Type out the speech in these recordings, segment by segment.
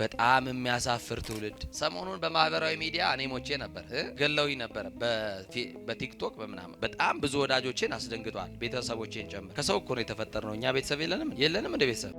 በጣም የሚያሳፍር ትውልድ። ሰሞኑን በማህበራዊ ሚዲያ እኔ ሞቼ ነበር ገለውኝ ነበር በቲክቶክ በምናምን በጣም ብዙ ወዳጆቼን አስደንግጧል፣ ቤተሰቦቼን ጨምሮ። ከሰው እኮ ነው የተፈጠርነው እኛ። ቤተሰብ የለንም እንደ ቤተሰብ።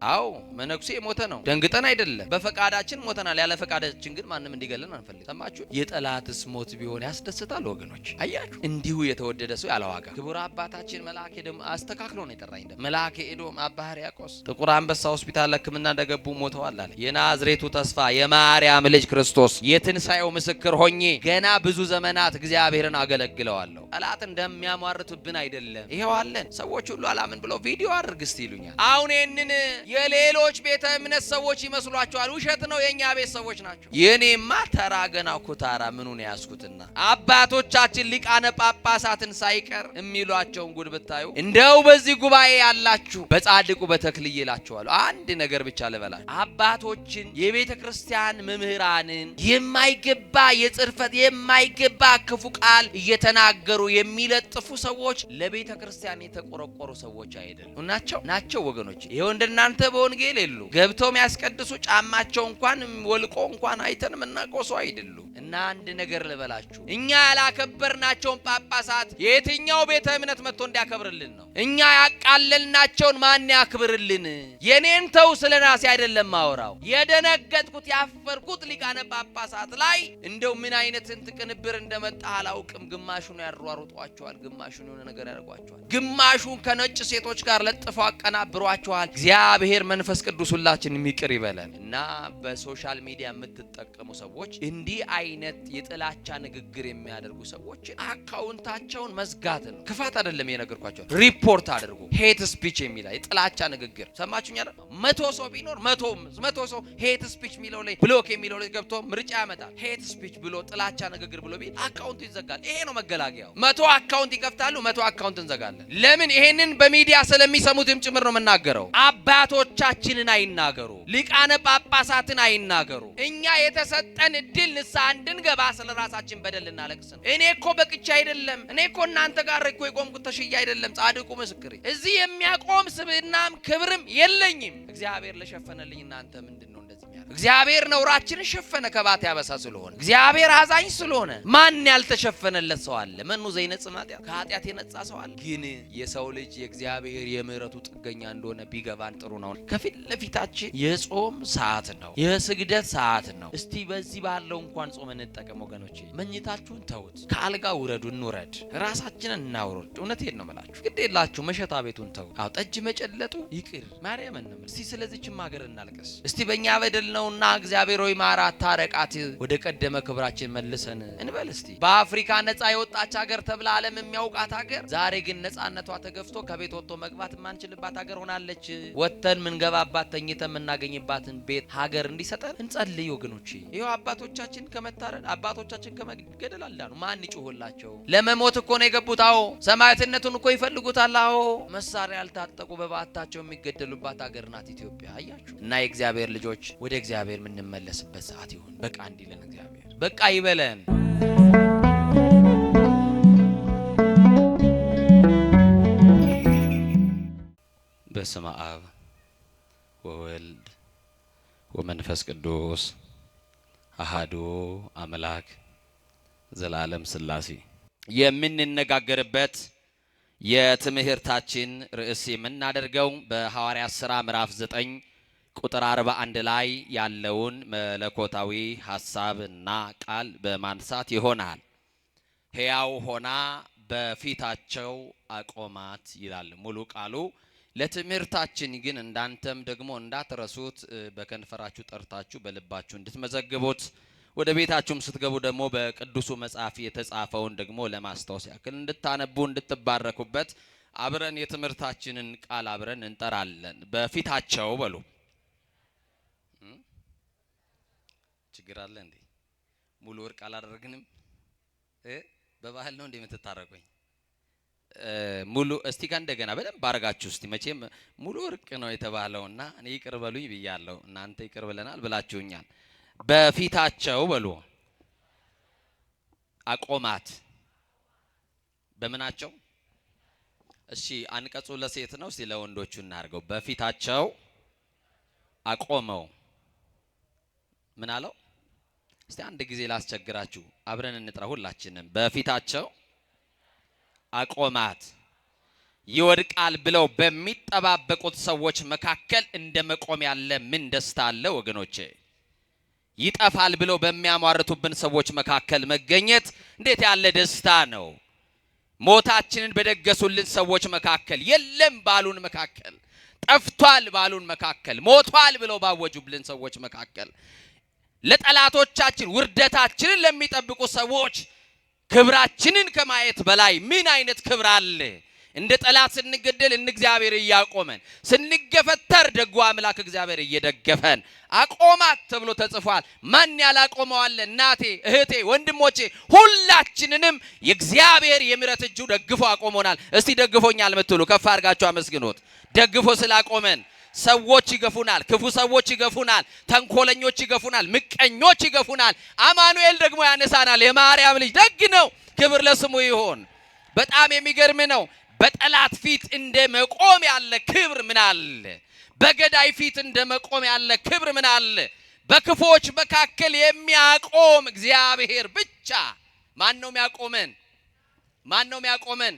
አው መነኩሴ ሞተ ነው ደንግጠን አይደለም፣ በፈቃዳችን ሞተናል። ያለ ፈቃዳችን ግን ማንም እንዲገለን አንፈልግ። ሰማችሁ? የጠላትስ ሞት ቢሆን ያስደስታል ወገኖች። አያችሁ? እንዲሁ የተወደደ ሰው ያለ ዋጋ። ክቡር አባታችን መልአከ ኤዶም አስተካክሎ ነው የጠራኝ። መልአከ ኤዶም አባ ሕርያቆስ ጥቁር አንበሳ ሆስፒታል ሕክምና እንደገቡ ሞተዋል አለ። የናዝሬቱ ተስፋ የማርያም ልጅ ክርስቶስ የትንሣኤው ምስክር ሆኜ ገና ብዙ ዘመናት እግዚአብሔርን አገለግለዋለሁ። ጠላት እንደሚያሟርቱብን አይደለም። ይሄው አለን። ሰዎች ሁሉ አላምን ብለው ቪዲዮ አድርግ እስቲ ይሉኛል። አሁን ይህንን የሌሎች ቤተ እምነት ሰዎች ይመስሏቸዋል። ውሸት ነው፣ የኛ ቤት ሰዎች ናቸው። የኔማ ተራ ገና ኩታራ ምኑን ያስኩትና አባቶቻችን ሊቃነ ጳጳሳትን ሳይቀር የሚሏቸውን ጉድ ብታዩ። እንደው በዚህ ጉባኤ ያላችሁ በጻድቁ በተክልዬ እላችኋለሁ አንድ ነገር ብቻ ልበላችሁ። አባቶችን የቤተ ክርስቲያን መምህራንን የማይገባ የጽርፈት የማይገባ ክፉ ቃል እየተናገሩ የሚለጥፉ ሰዎች ለቤተ ክርስቲያን የተቆረቆሩ ሰዎች አይደሉም። ናቸው ወገኖች። ይሄው እንደናንተ በወንጌል የሉ ገብተው የሚያስቀድሱ ጫማቸው እንኳን ወልቆ እንኳን አይተን የምናቆሰው አይደሉ። እና አንድ ነገር ልበላችሁ፣ እኛ ያላከበርናቸውን ጳጳሳት የትኛው ቤተ እምነት መጥቶ እንዲያከብርልን ነው? እኛ ያቃለልናቸውን ማን ያክብርልን? የኔን ተው ስለራሴ አይደለም ማወራው። የደነገጥኩት ያፈርኩት ሊቃነ ጳጳሳት ላይ እንደው ምን አይነት ቅንብር እንደመጣ አላውቅም። ግማሹን ያሯሩጧቸዋል፣ ግማሹን የሆነ ነገር ያደርጓቸዋል፣ ግማሹን ከነጭ ሴቶች ጋር ለጥፈው አቀናብሯቸዋል። እግዚአብሔር መንፈስ ቅዱስ ሁላችን የሚቅር ይበለን። እና በሶሻል ሚዲያ የምትጠቀሙ ሰዎች እንዲህ አይነት የጥላቻ ንግግር የሚያደርጉ ሰዎች አካውንታቸውን መዝጋት ነው። ክፋት አይደለም የነገርኳቸው። ሪፖርት አድርጉ። ሄት ስፒች የሚላ የጥላቻ ንግግር ሰማችሁኝ አይደል? 100 ሰው ቢኖር 100 ሰው ሄት ስፒች የሚለው ላይ ብሎክ የሚለው ላይ ገብቶ ምርጫ ያመጣል። ሄት ስፒች ብሎ ጥላቻ ንግግር ብሎ ቢል አካውንቱ ይዘጋል። ይሄ ነው መገላገያው። 100 አካውንት ይከፍታሉ፣ 100 አካውንት እንዘጋለን። ለምን? ይሄንን በሚዲያ ስለሚሰሙትም ጭምር ነው የምናገረው። አባቶቻችንን አይናገሩ፣ ሊቃነ ጳጳሳትን አይናገሩ። እኛ የተሰጠን እድል ንስሐ እንድንገባ ስለ ራሳችን በደል እናለቅስ ነው። እኔ እኮ በቅቻ አይደለም፣ እኔ እኮ እናንተ ጋር እኮ የቆምኩት ተሽያ አይደለም። ጻድቁ ምስክሬ እዚህ የሚያቆም ስብዕናም ክብርም የለኝም። እግዚአብሔር ለሸፈነልኝ እናንተ ምንድን ነው እንደዚህ የሚያደርግ? እግዚአብሔር ነውራችንን ሸፈነ ከባት ያበሳ ስለሆነ፣ እግዚአብሔር አዛኝ ስለሆነ። ማን ያልተሸፈነለት ሰው አለ? መኑ ዘይነጽእ ኃጢአት? ከኃጢአት የነጻ ሰው አለ? ግን የሰው ልጅ የእግዚአብሔር የምህረቱ ጥገኛ እንደሆነ ቢገባን ጥሩ ነው። ከፊት ለፊታችን የጾም ሰዓት ነው፣ የስግደት ሰዓት ነው። እስቲ በዚህ ባለው እንኳን ጾም እንጠቀም ወገኖቼ። መኝታችሁን ተውት፣ ከአልጋ ውረዱ፣ እንውረድ፣ ራሳችንን እናውርድ። እውነቴን ነው የምላችሁ። ግድ የላችሁ መሸታ ቤቱን ተውት። አዎ ጠጅ መጨለጡ ይቅር። ማርያምን ነው። እስቲ ስለዚህችም ሀገር እናልቀስ። እስቲ በእኛ በደል ነውና እግዚአብሔር ሆይ ማራት፣ ታረቃት፣ ወደ ቀደመ ክብራችን መልሰን እንበል። እስቲ በአፍሪካ ነፃ የወጣች ሀገር ተብላ ዓለም የሚያውቃት ሀገር ዛሬ ግን ነፃነቷ ተገፍቶ ከቤት ወጥቶ መግባት የማንችልባት ሀገር ሆናለች። ወጥተን ምንገባባት ተኝተን የምናገኝባትን ቤት ሀገር እንዲሰጠን እንጸልይ ወገኖቼ። ይኸው አባቶቻችን ከመታረድ አባቶቻችን ከመገደል አልዳኑ። ማን ይጮህላቸው? ለመሞት እኮ ነው የገቡት። አዎ ሰማዕትነቱን እኮ ይፈልጉታል። አዎ መሳሪያ ያልታጠቁ በባታቸው የሚገደሉባት ሀገር ናት ኢትዮጵያ። አያችሁ። እና የእግዚአብሔር ልጆች ወደ እግዚአብሔር የምንመለስበት ሰዓት ይሁን። በቃ እንዲለን እግዚአብሔር በቃ ይበለን። በስመ አብ ወወልድ ወመንፈስ ቅዱስ አሃዱ አምላክ ዘላለም ሥላሴ። የምንነጋገርበት የትምህርታችን ርዕስ የምናደርገው በሐዋርያት ሥራ ምዕራፍ 9 ቁጥር 41 ላይ ያለውን መለኮታዊ ሐሳብና ቃል በማንሳት ይሆናል። ሕያው ሆና በፊታቸው አቆማት ይላል ሙሉ ቃሉ። ለትምህርታችን ግን እንዳንተም ደግሞ እንዳትረሱት በከንፈራችሁ ጠርታችሁ በልባችሁ እንድትመዘግቡት ወደ ቤታችሁም ስትገቡ ደግሞ በቅዱሱ መጽሐፍ የተጻፈውን ደግሞ ለማስታወስ ያክል እንድታነቡ እንድትባረኩበት አብረን የትምህርታችንን ቃል አብረን እንጠራለን። በፊታቸው በሉ። ችግር አለ እንዴ? ሙሉ ወርቅ አላደረግንም? በባህል ነው እንዴ የምትታረቁኝ? ሙሉ እስቲ ከእንደገና በደንብ አድርጋችሁ እስቲ። መቼም ሙሉ ወርቅ ነው የተባለውና እኔ ይቅር በሉኝ ብያለሁ፣ እናንተ ይቅር ብለናል ብላችሁኛል። በፊታቸው በሉ አቆማት። በምናቸው? እሺ አንቀጹ ለሴት ነው። እስቲ ለወንዶቹ እናርገው። በፊታቸው አቆመው ምን አለው? እስቲ አንድ ጊዜ ላስቸግራችሁ አብረን እንጥራ ሁላችንም። በፊታቸው አቆማት። ይወድቃል ብለው በሚጠባበቁት ሰዎች መካከል እንደ መቆም ያለ ምን ደስታ አለ ወገኖቼ! ይጠፋል ብለው በሚያሟርቱብን ሰዎች መካከል መገኘት እንዴት ያለ ደስታ ነው! ሞታችንን በደገሱልን ሰዎች መካከል፣ የለም ባሉን መካከል፣ ጠፍቷል ባሉን መካከል፣ ሞቷል ብለው ባወጁብልን ሰዎች መካከል፣ ለጠላቶቻችን ውርደታችንን ለሚጠብቁ ሰዎች ክብራችንን ከማየት በላይ ምን አይነት ክብር አለ? እንደ ጠላት ስንገደል እግዚአብሔር እያቆመን፣ ስንገፈተር ደጉ አምላክ እግዚአብሔር እየደገፈን አቆማት ተብሎ ተጽፏል። ማን ያላቆመው አለ? እናቴ፣ እህቴ፣ ወንድሞቼ ሁላችንንም የእግዚአብሔር የምሕረት እጁ ደግፎ አቆሞናል። እስቲ ደግፎኛል የምትሉ ከፍ አድርጋችሁ አመስግኑት። ደግፎ ስላቆመን ሰዎች ይገፉናል፣ ክፉ ሰዎች ይገፉናል፣ ተንኮለኞች ይገፉናል፣ ምቀኞች ይገፉናል። አማኑኤል ደግሞ ያነሳናል። የማርያም ልጅ ደግ ነው። ክብር ለስሙ ይሁን። በጣም የሚገርም ነው። በጠላት ፊት እንደ መቆም ያለ ክብር ምን አለ? በገዳይ ፊት እንደ መቆም ያለ ክብር ምን አለ? በክፎች መካከል የሚያቆም እግዚአብሔር ብቻ። ማን ነው የሚያቆመን? ማን ነው የሚያቆመን?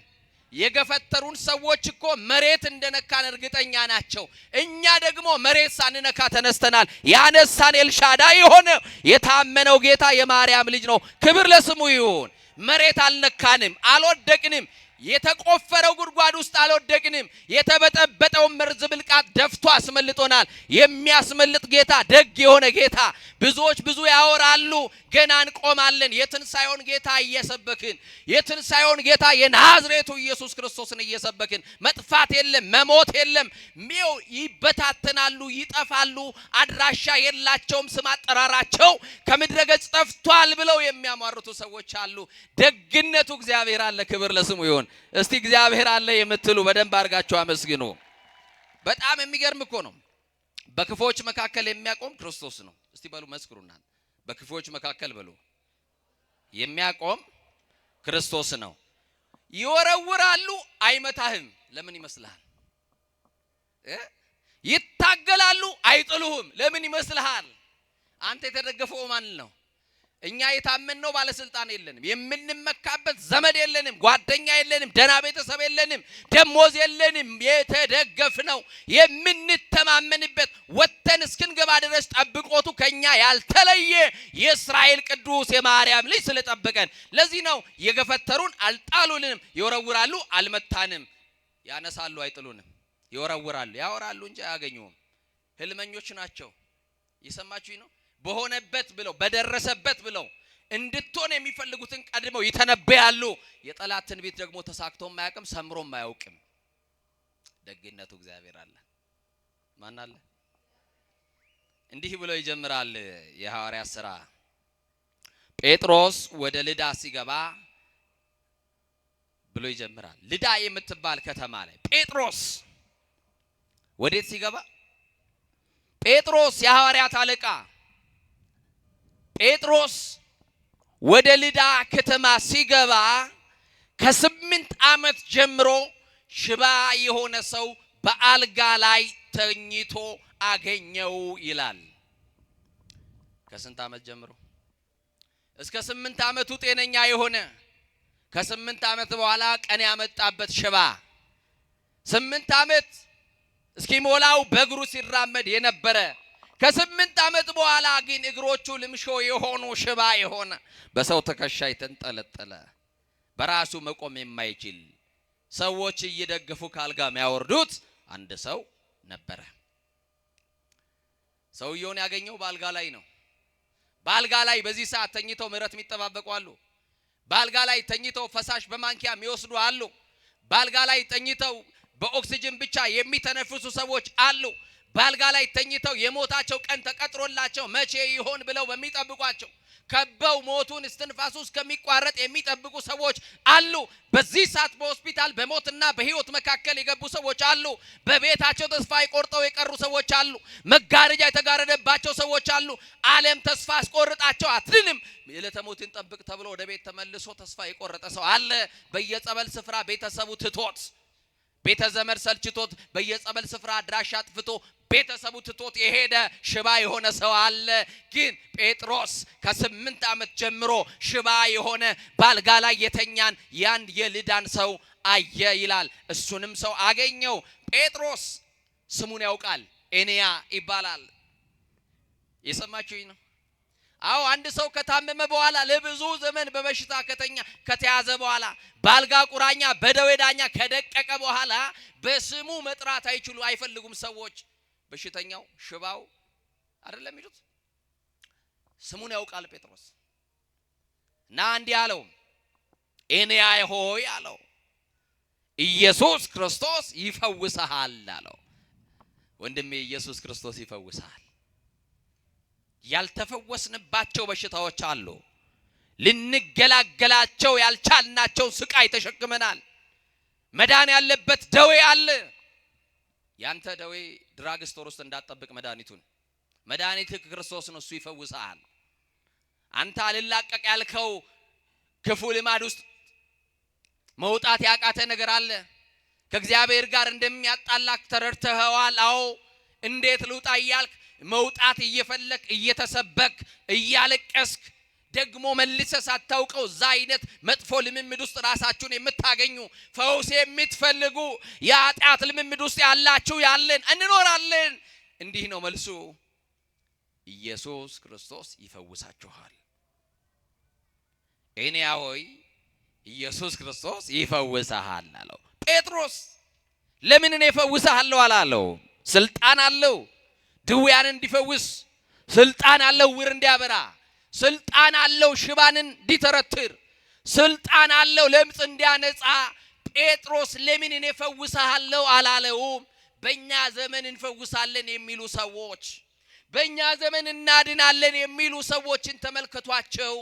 የገፈተሩን ሰዎች እኮ መሬት እንደነካን እርግጠኛ ናቸው። እኛ ደግሞ መሬት ሳንነካ ተነስተናል። ያነሳን ኤልሻዳይ የሆነ የታመነው ጌታ የማርያም ልጅ ነው። ክብር ለስሙ ይሁን። መሬት አልነካንም፣ አልወደቅንም። የተቆፈረው ጉድጓድ ውስጥ አልወደቅንም። የተበጠበጠውን መርዝ ብልቃጥ ደፍቶ አስመልጦናል። የሚያስመልጥ ጌታ፣ ደግ የሆነ ጌታ። ብዙዎች ብዙ ያወራሉ፣ ገና እንቆማለን። የትንሣኤውን ጌታ እየሰበክን፣ የትንሣኤውን ጌታ የናዝሬቱ ኢየሱስ ክርስቶስን እየሰበክን፣ መጥፋት የለም፣ መሞት የለም። ይበታተናሉ፣ ይጠፋሉ፣ አድራሻ የላቸውም፣ ስም አጠራራቸው ከምድረ ገጽ ጠፍቷል ብለው የሚያሟርቱ ሰዎች አሉ። ደግነቱ እግዚአብሔር አለ። ክብር ለስሙ ይሁን። እስቲ እግዚአብሔር አለ የምትሉ በደንብ አድርጋችሁ አመስግኑ። በጣም የሚገርም እኮ ነው። በክፎች መካከል የሚያቆም ክርስቶስ ነው። እስቲ በሉ መስክሩና፣ በክፎች መካከል በሉ የሚያቆም ክርስቶስ ነው። ይወረውራሉ፣ አይመታህም። ለምን ይመስልሃል? ይታገላሉ፣ አይጥሉህም። ለምን ይመስልሃል? አንተ የተደገፈው ማን ነው? እኛ የታመንነው ባለስልጣን የለንም፣ የምንመካበት ዘመድ የለንም፣ ጓደኛ የለንም፣ ደና ቤተሰብ የለንም፣ ደሞዝ የለንም። የተደገፍነው የምንተማመንበት ወተን እስክንገባ ድረስ ጠብቆቱ ከኛ ያልተለየ የእስራኤል ቅዱስ የማርያም ልጅ ስለጠበቀን። ለዚህ ነው የገፈተሩን አልጣሉንም፣ ይወረውራሉ አልመታንም። ያነሳሉ አይጥሉንም፣ ይወረውራሉ ያወራሉ እንጂ አያገኙም። ህልመኞች ናቸው። እየሰማችሁኝ ነው? በሆነበት ብለው በደረሰበት ብለው እንድትሆን የሚፈልጉትን ቀድመው ይተነበያሉ። የጠላት ትንቢት ደግሞ ተሳክቶም ማያውቅም፣ ሰምሮም ማያውቅም። ደግነቱ እግዚአብሔር አለ። ማን አለ? እንዲህ ብሎ ይጀምራል የሐዋርያት ሥራ። ጴጥሮስ ወደ ልዳ ሲገባ ብሎ ይጀምራል። ልዳ የምትባል ከተማ ላይ ጴጥሮስ ወዴት ሲገባ? ጴጥሮስ የሐዋርያት አለቃ ጴጥሮስ ወደ ልዳ ከተማ ሲገባ ከ8 ዓመት ጀምሮ ሽባ የሆነ ሰው በአልጋ ላይ ተኝቶ አገኘው ይላል። ከስንት ዓመት ጀምሮ? እስከ 8 ዓመቱ ጤነኛ የሆነ ከ8 ዓመት በኋላ ቀን ያመጣበት ሽባ 8 ዓመት እስኪሞላው በእግሩ ሲራመድ የነበረ ከ8 ዓመት በኋላ ግን እግሮቹ ልምሾ የሆኑ ሽባ የሆነ በሰው ትከሻ የተንጠለጠለ በራሱ መቆም የማይችል ሰዎች እየደገፉ ካልጋ የሚያወርዱት አንድ ሰው ነበረ። ሰውየውን ያገኘው በአልጋ ላይ ነው። በአልጋ ላይ በዚህ ሰዓት ተኝተው ምሕረት የሚጠባበቁ አሉ። በአልጋ ላይ ተኝተው ፈሳሽ በማንኪያ የሚወስዱ አሉ። በአልጋ ላይ ተኝተው በኦክሲጅን ብቻ የሚተነፍሱ ሰዎች አሉ። በአልጋ ላይ ተኝተው የሞታቸው ቀን ተቀጥሮላቸው መቼ ይሆን ብለው በሚጠብቋቸው ከበው ሞቱን እስትንፋሱ እስከሚቋረጥ የሚጠብቁ ሰዎች አሉ። በዚህ ሰዓት በሆስፒታል በሞትና በሕይወት መካከል የገቡ ሰዎች አሉ። በቤታቸው ተስፋ ቆርጠው የቀሩ ሰዎች አሉ። መጋረጃ የተጋረደባቸው ሰዎች አሉ። ዓለም ተስፋ አስቆርጣቸው አትድንም የዕለተ ሞትን ጠብቅ ተብሎ ወደ ቤት ተመልሶ ተስፋ የቆረጠ ሰው አለ። በየጸበል ስፍራ ቤተሰቡ ትቶት ቤተ ዘመድ ሰልችቶት በየጸበል ስፍራ አድራሻ አጥፍቶ ቤተሰቡ ትቶት የሄደ ሽባ የሆነ ሰው አለ። ግን ጴጥሮስ ከ8 ዓመት ጀምሮ ሽባ የሆነ ባልጋ ላይ የተኛን ያን የልዳን ሰው አየ ይላል። እሱንም ሰው አገኘው። ጴጥሮስ ስሙን ያውቃል፣ ኤንያ ይባላል። የሰማችሁኝ ነው? አዎ አንድ ሰው ከታመመ በኋላ ለብዙ ዘመን በበሽታ ከተያዘ በኋላ ባልጋ ቁራኛ በደዌ ዳኛ ከደቀቀ በኋላ በስሙ መጥራት አይፈልጉም ሰዎች። በሽተኛው ሽባው አይደለም ይሉት፣ ስሙን ያውቃል ጴጥሮስ። እና እንዲህ አለው፣ ኤንያ ሆይ አለው፣ ኢየሱስ ክርስቶስ ይፈውስሃል አለው። ወንድሜ ኢየሱስ ክርስቶስ ይፈውስሃል። ያልተፈወስንባቸው በሽታዎች አሉ። ልንገላገላቸው ያልቻልናቸው ስቃይ ተሸክመናል። መዳን ያለበት ደዌ አለ። ያንተ ደዌ ድራግ ስቶር ውስጥ እንዳትጠብቅ መድኃኒት ክርስቶስ ነው። እሱ ይፈውስሃል። አንተ አልላቀቅ ያልከው ክፉ ልማድ ውስጥ መውጣት ያቃተ ነገር አለ። ከእግዚአብሔር ጋር እንደሚያጣላክ ተረድተኸዋል። አዎ እንዴት ልውጣ እያልክ መውጣት እየፈለክ እየተሰበክ እያለቀስክ ደግሞ መልሰህ ሳታውቀው እዛ አይነት መጥፎ ልምምድ ውስጥ ራሳችሁን የምታገኙ ፈውስ የምትፈልጉ የኃጢአት ልምምድ ውስጥ ያላችሁ ያለን እንኖራለን። እንዲህ ነው መልሱ፣ ኢየሱስ ክርስቶስ ይፈውሳችኋል። ኤንያ ሆይ ኢየሱስ ክርስቶስ ይፈውስሃል አለው። ጴጥሮስ ለምን እኔ እፈውስሃለሁ አላለው? ስልጣን አለው ድውያን እንዲፈውስ፣ ስልጣን አለው ዕውር እንዲያበራ፣ ስልጣን አለው ሽባንን እንዲተረትር፣ ስልጣን አለው ለምጽ እንዲያነጻ። ጴጥሮስ ለምን እኔ እፈውስሃለሁ አላለውም? በእኛ ዘመን እንፈውሳለን የሚሉ ሰዎች፣ በእኛ ዘመን እናድናለን የሚሉ ሰዎችን ተመልከቷቸው።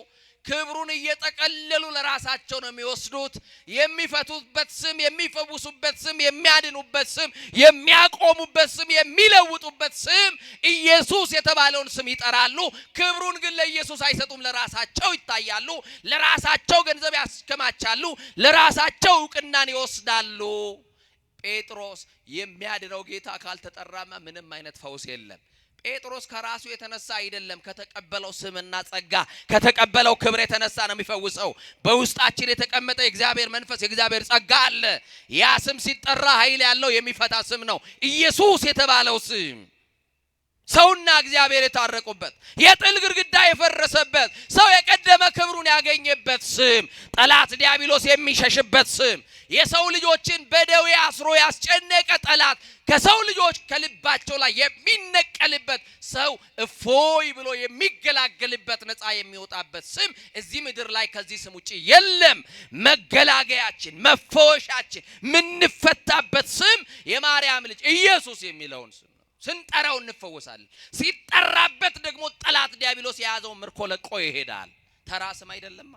ክብሩን እየጠቀለሉ ለራሳቸው ነው የሚወስዱት። የሚፈቱበት ስም፣ የሚፈውሱበት ስም፣ የሚያድኑበት ስም፣ የሚያቆሙበት ስም፣ የሚለውጡበት ስም ኢየሱስ የተባለውን ስም ይጠራሉ። ክብሩን ግን ለኢየሱስ አይሰጡም። ለራሳቸው ይታያሉ፣ ለራሳቸው ገንዘብ ያስከማቻሉ፣ ለራሳቸው ዕውቅናን ይወስዳሉ። ጴጥሮስ የሚያድነው ጌታ ካልተጠራማ ምንም አይነት ፈውስ የለም። ጴጥሮስ ከራሱ የተነሳ አይደለም፣ ከተቀበለው ስምና ጸጋ ከተቀበለው ክብር የተነሳ ነው የሚፈውሰው። በውስጣችን የተቀመጠ የእግዚአብሔር መንፈስ የእግዚአብሔር ጸጋ አለ። ያ ስም ሲጠራ ኃይል ያለው የሚፈታ ስም ነው። ኢየሱስ የተባለው ስም ሰውና እግዚአብሔር የታረቁበት፣ የጥል ግድግዳ የፈረሰበት፣ ሰው የቀደመ ክብሩን ያገኘበት ስም፣ ጠላት ዲያብሎስ የሚሸሽበት ስም፣ የሰው ልጆችን በደዌ አስሮ ያስጨነቀ ጠላት ከሰው ልጆች ከልባቸው ላይ የሚነቀልበት፣ ሰው እፎይ ብሎ የሚገላገልበት፣ ነፃ የሚወጣበት ስም እዚህ ምድር ላይ ከዚህ ስም ውጪ የለም። መገላገያችን፣ መፈወሻችን፣ ምንፈታበት ስም የማርያም ልጅ ኢየሱስ የሚለውን ስም ስንጠራው እንፈወሳለን። ሲጠራበት ደግሞ ጠላት ዲያብሎስ የያዘው ምርኮ ለቆ ይሄዳል። ተራ ስም አይደለማ።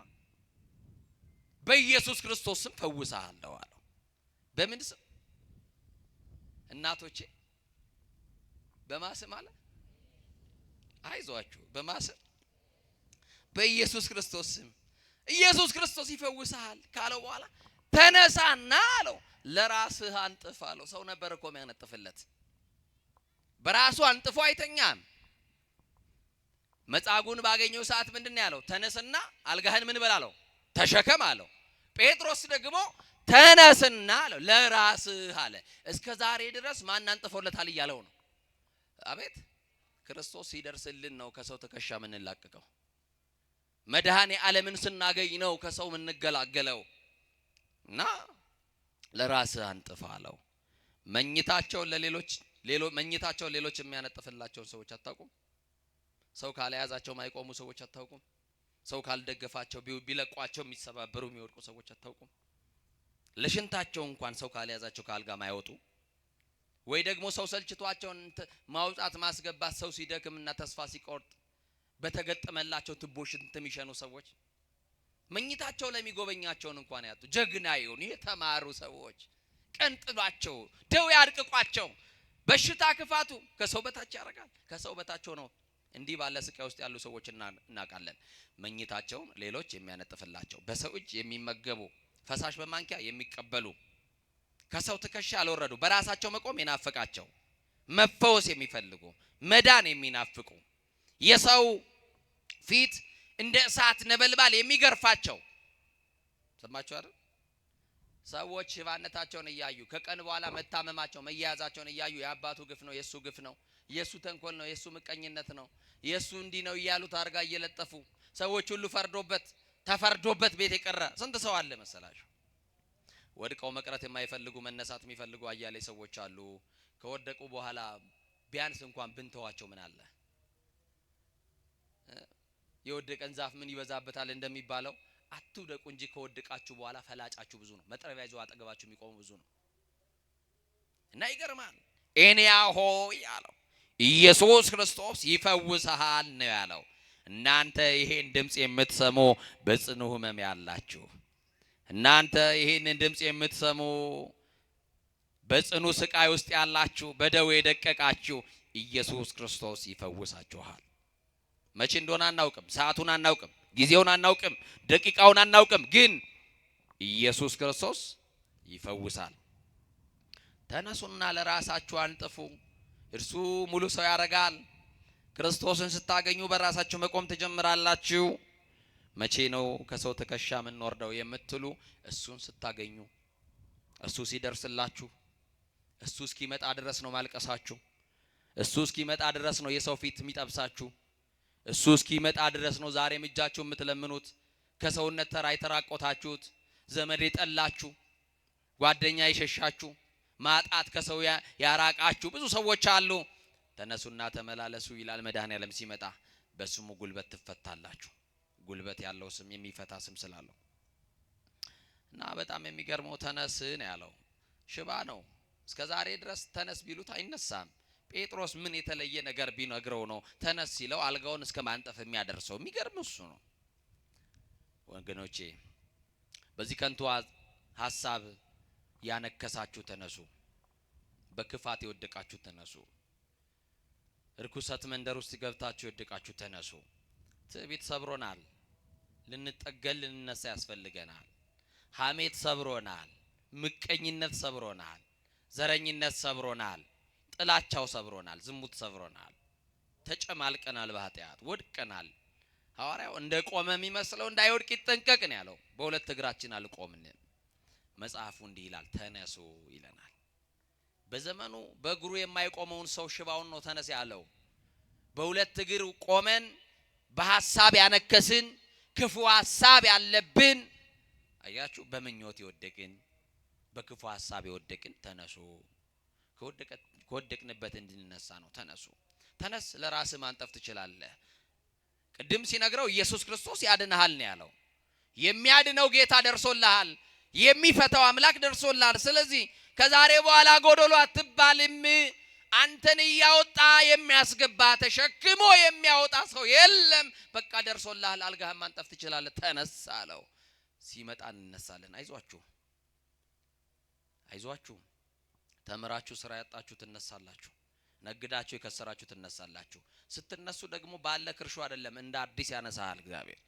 በኢየሱስ ክርስቶስ ስም ፈውሳለሁ አለው። በምን ስም እናቶቼ? በማስም አለ። አይዟችሁ፣ በማስም በኢየሱስ ክርስቶስ ስም። ኢየሱስ ክርስቶስ ይፈውሳል ካለው በኋላ ተነሳና አለው ለራስህ አንጥፍ አለው። ሰው ነበር እኮ የሚያነጥፍለት። በራሱ አንጥፎ አይተኛም። መጻጉን ባገኘው ሰዓት ምንድነው ያለው? ተነስና አልጋህን ምን በላለው? ተሸከም አለው። ጴጥሮስ ደግሞ ተነስና አለው ለራስህ አለ። እስከ ዛሬ ድረስ ማን አንጥፎለታል እያለው ነው። አቤት ክርስቶስ ሲደርስልን ነው ከሰው ተከሻ ምን እንላቀቀው። መድኃኔ ዓለምን ስናገኝ ነው ከሰው ምን እንገላገለው። እና ለራስህ አንጥፍ አለው። መኝታቸው ሌሎች የሚያነጥፍላቸው ሰዎች አታውቁም? ሰው ካልያዛቸው ማይቆሙ ሰዎች አታውቁም? ሰው ካልደገፋቸው ቢለቋቸው የሚሰባበሩ የሚወድቁ ሰዎች አታውቁም? ለሽንታቸው እንኳን ሰው ካልያዛቸው ካልጋ ማይወጡ፣ ወይ ደግሞ ሰው ሰልችቷቸው ማውጣት ማስገባት ሰው ሲደክምና ተስፋ ሲቆርጥ በተገጠመላቸው ትቦ ሽንት የሚሸኑ ሰዎች፣ መኝታቸው ለሚጎበኛቸውን እንኳን ያጡ ጀግና ይሁን የተማሩ ሰዎች ቀንጥሏቸው ደው ያርቅቋቸው። በሽታ ክፋቱ ከሰው በታች ያረጋል። ከሰው በታች ነው። እንዲህ ባለ ስቃይ ውስጥ ያሉ ሰዎች እናቃለን። መኝታቸውን ሌሎች የሚያነጥፍላቸው፣ በሰው እጅ የሚመገቡ፣ ፈሳሽ በማንኪያ የሚቀበሉ፣ ከሰው ትከሻ ያልወረዱ በራሳቸው መቆም የናፈቃቸው መፈወስ የሚፈልጉ መዳን የሚናፍቁ የሰው ፊት እንደ እሳት ነበልባል የሚገርፋቸው ሰማችሁ አይደል? ሰዎች ሽባነታቸውን እያዩ ከቀን በኋላ መታመማቸው መያዛቸውን እያዩ የአባቱ ግፍ ነው የሱ ግፍ ነው የሱ ተንኮል ነው የሱ ምቀኝነት ነው የሱ እንዲህ ነው እያሉ ታርጋ እየለጠፉ ሰዎች ሁሉ ተፈርዶበት ቤት የቀረ ስንት ሰው አለ መሰላችሁ? ወድቀው መቅረት የማይፈልጉ መነሳት የሚፈልጉ አያሌ ሰዎች አሉ። ከወደቁ በኋላ ቢያንስ እንኳን ብንተዋቸው ምን አለ? የወደቀን ዛፍ ምን ይበዛበታል እንደሚባለው አትውደቁ እንጂ ከወደቃችሁ በኋላ ፈላጫችሁ ብዙ ነው። መጥረቢያ ይዘው አጠገባችሁ የሚቆሙ ብዙ ነው። እና ይገርማል። ኤንያሆ ያለው ኢየሱስ ክርስቶስ ይፈውስሃል ነው ያለው። እናንተ ይሄን ድምጽ የምትሰሙ በጽኑ ሕመም ያላችሁ፣ እናንተ ይሄንን ድምጽ የምትሰሙ በጽኑ ስቃይ ውስጥ ያላችሁ፣ በደዌ የደቀቃችሁ ኢየሱስ ክርስቶስ ይፈውሳችኋል። መቼ እንደሆነ አናውቅም፣ ሰዓቱን አናውቅም፣ ጊዜውን አናውቅም፣ ደቂቃውን አናውቅም፣ ግን ኢየሱስ ክርስቶስ ይፈውሳል። ተነሱና ለራሳችሁ አንጥፉ፣ እርሱ ሙሉ ሰው ያደርጋል። ክርስቶስን ስታገኙ በራሳችሁ መቆም ትጀምራላችሁ። መቼ ነው ከሰው ትከሻ የምንወርደው የምትሉ እሱን ስታገኙ፣ እሱ ሲደርስላችሁ፣ እሱ እስኪመጣ ድረስ ነው ማልቀሳችሁ። እሱ እስኪመጣ ድረስ ነው የሰው ፊት የሚጠብሳችሁ። እሱ እስኪመጣ ድረስ ነው ዛሬም እጃችሁ የምትለምኑት። ከሰውነት ተራ የተራቆታችሁት፣ ዘመድ የጠላችሁ፣ ጓደኛ የሸሻችሁ፣ ማጣት ከሰው ያራቃችሁ ብዙ ሰዎች አሉ። ተነሱና ተመላለሱ ይላል መድኃኔዓለም ሲመጣ። በስሙ ጉልበት ትፈታላችሁ። ጉልበት ያለው ስም የሚፈታ ስም ስላለው እና በጣም የሚገርመው ተነስ ነው ያለው። ሽባ ነው እስከ ዛሬ ድረስ ተነስ ቢሉት አይነሳም። ጴጥሮስ ምን የተለየ ነገር ቢነግረው ነው ተነስ ሲለው አልጋውን እስከ ማንጠፍ የሚያደርሰው? የሚገርም እሱ ነው። ወገኖቼ በዚህ ከንቱ ሐሳብ ያነከሳችሁ ተነሱ። በክፋት የወደቃችሁ ተነሱ። እርኩሰት መንደር ውስጥ ገብታችሁ የወደቃችሁ ተነሱ። ትዕቢት ሰብሮናል። ልንጠገል ልንነሳ ያስፈልገናል። ሐሜት ሰብሮናል። ምቀኝነት ሰብሮናል። ዘረኝነት ሰብሮናል። ጥላቻው ሰብሮናል። ዝሙት ሰብሮናል። ተጨማልቀናል። በኃጢአት ወድቀናል። ሐዋርያው እንደ ቆመ የሚመስለው እንዳይወድቅ ይጠንቀቅ ነው ያለው። በሁለት እግራችን አልቆምንም። መጽሐፉ እንዲህ ይላል ተነሱ ይለናል። በዘመኑ በእግሩ የማይቆመውን ሰው ሽባውን ነው ተነስ ያለው። በሁለት እግር ቆመን በሐሳብ ያነከስን ክፉ ሐሳብ ያለብን አያችሁ፣ በምኞት የወደቅን በክፉ ሐሳብ የወደቅን ተነሱ። ከወደቅንበት እንድንነሳ ነው ተነሱ። ተነስ፣ ለራስህ ማንጠፍ ትችላለህ። ቅድም ሲነግረው ኢየሱስ ክርስቶስ ያድንሃል ነው ያለው። የሚያድነው ጌታ ደርሶልሃል። የሚፈታው አምላክ ደርሶልሃል። ስለዚህ ከዛሬ በኋላ ጎዶሎ አትባልም። አንተን እያወጣ የሚያስገባ ተሸክሞ የሚያወጣ ሰው የለም። በቃ ደርሶልሃል። አልጋህን ማንጠፍ ትችላለህ። ተነስ አለው። ሲመጣ እንነሳለን። አይዟችሁ። ተምራችሁ ስራ ያጣችሁ ትነሳላችሁ። ነግዳችሁ የከሰራችሁ ትነሳላችሁ። ስትነሱ ደግሞ ባለክ እርሾ አይደለም እንደ አዲስ ያነሳሃል እግዚአብሔር።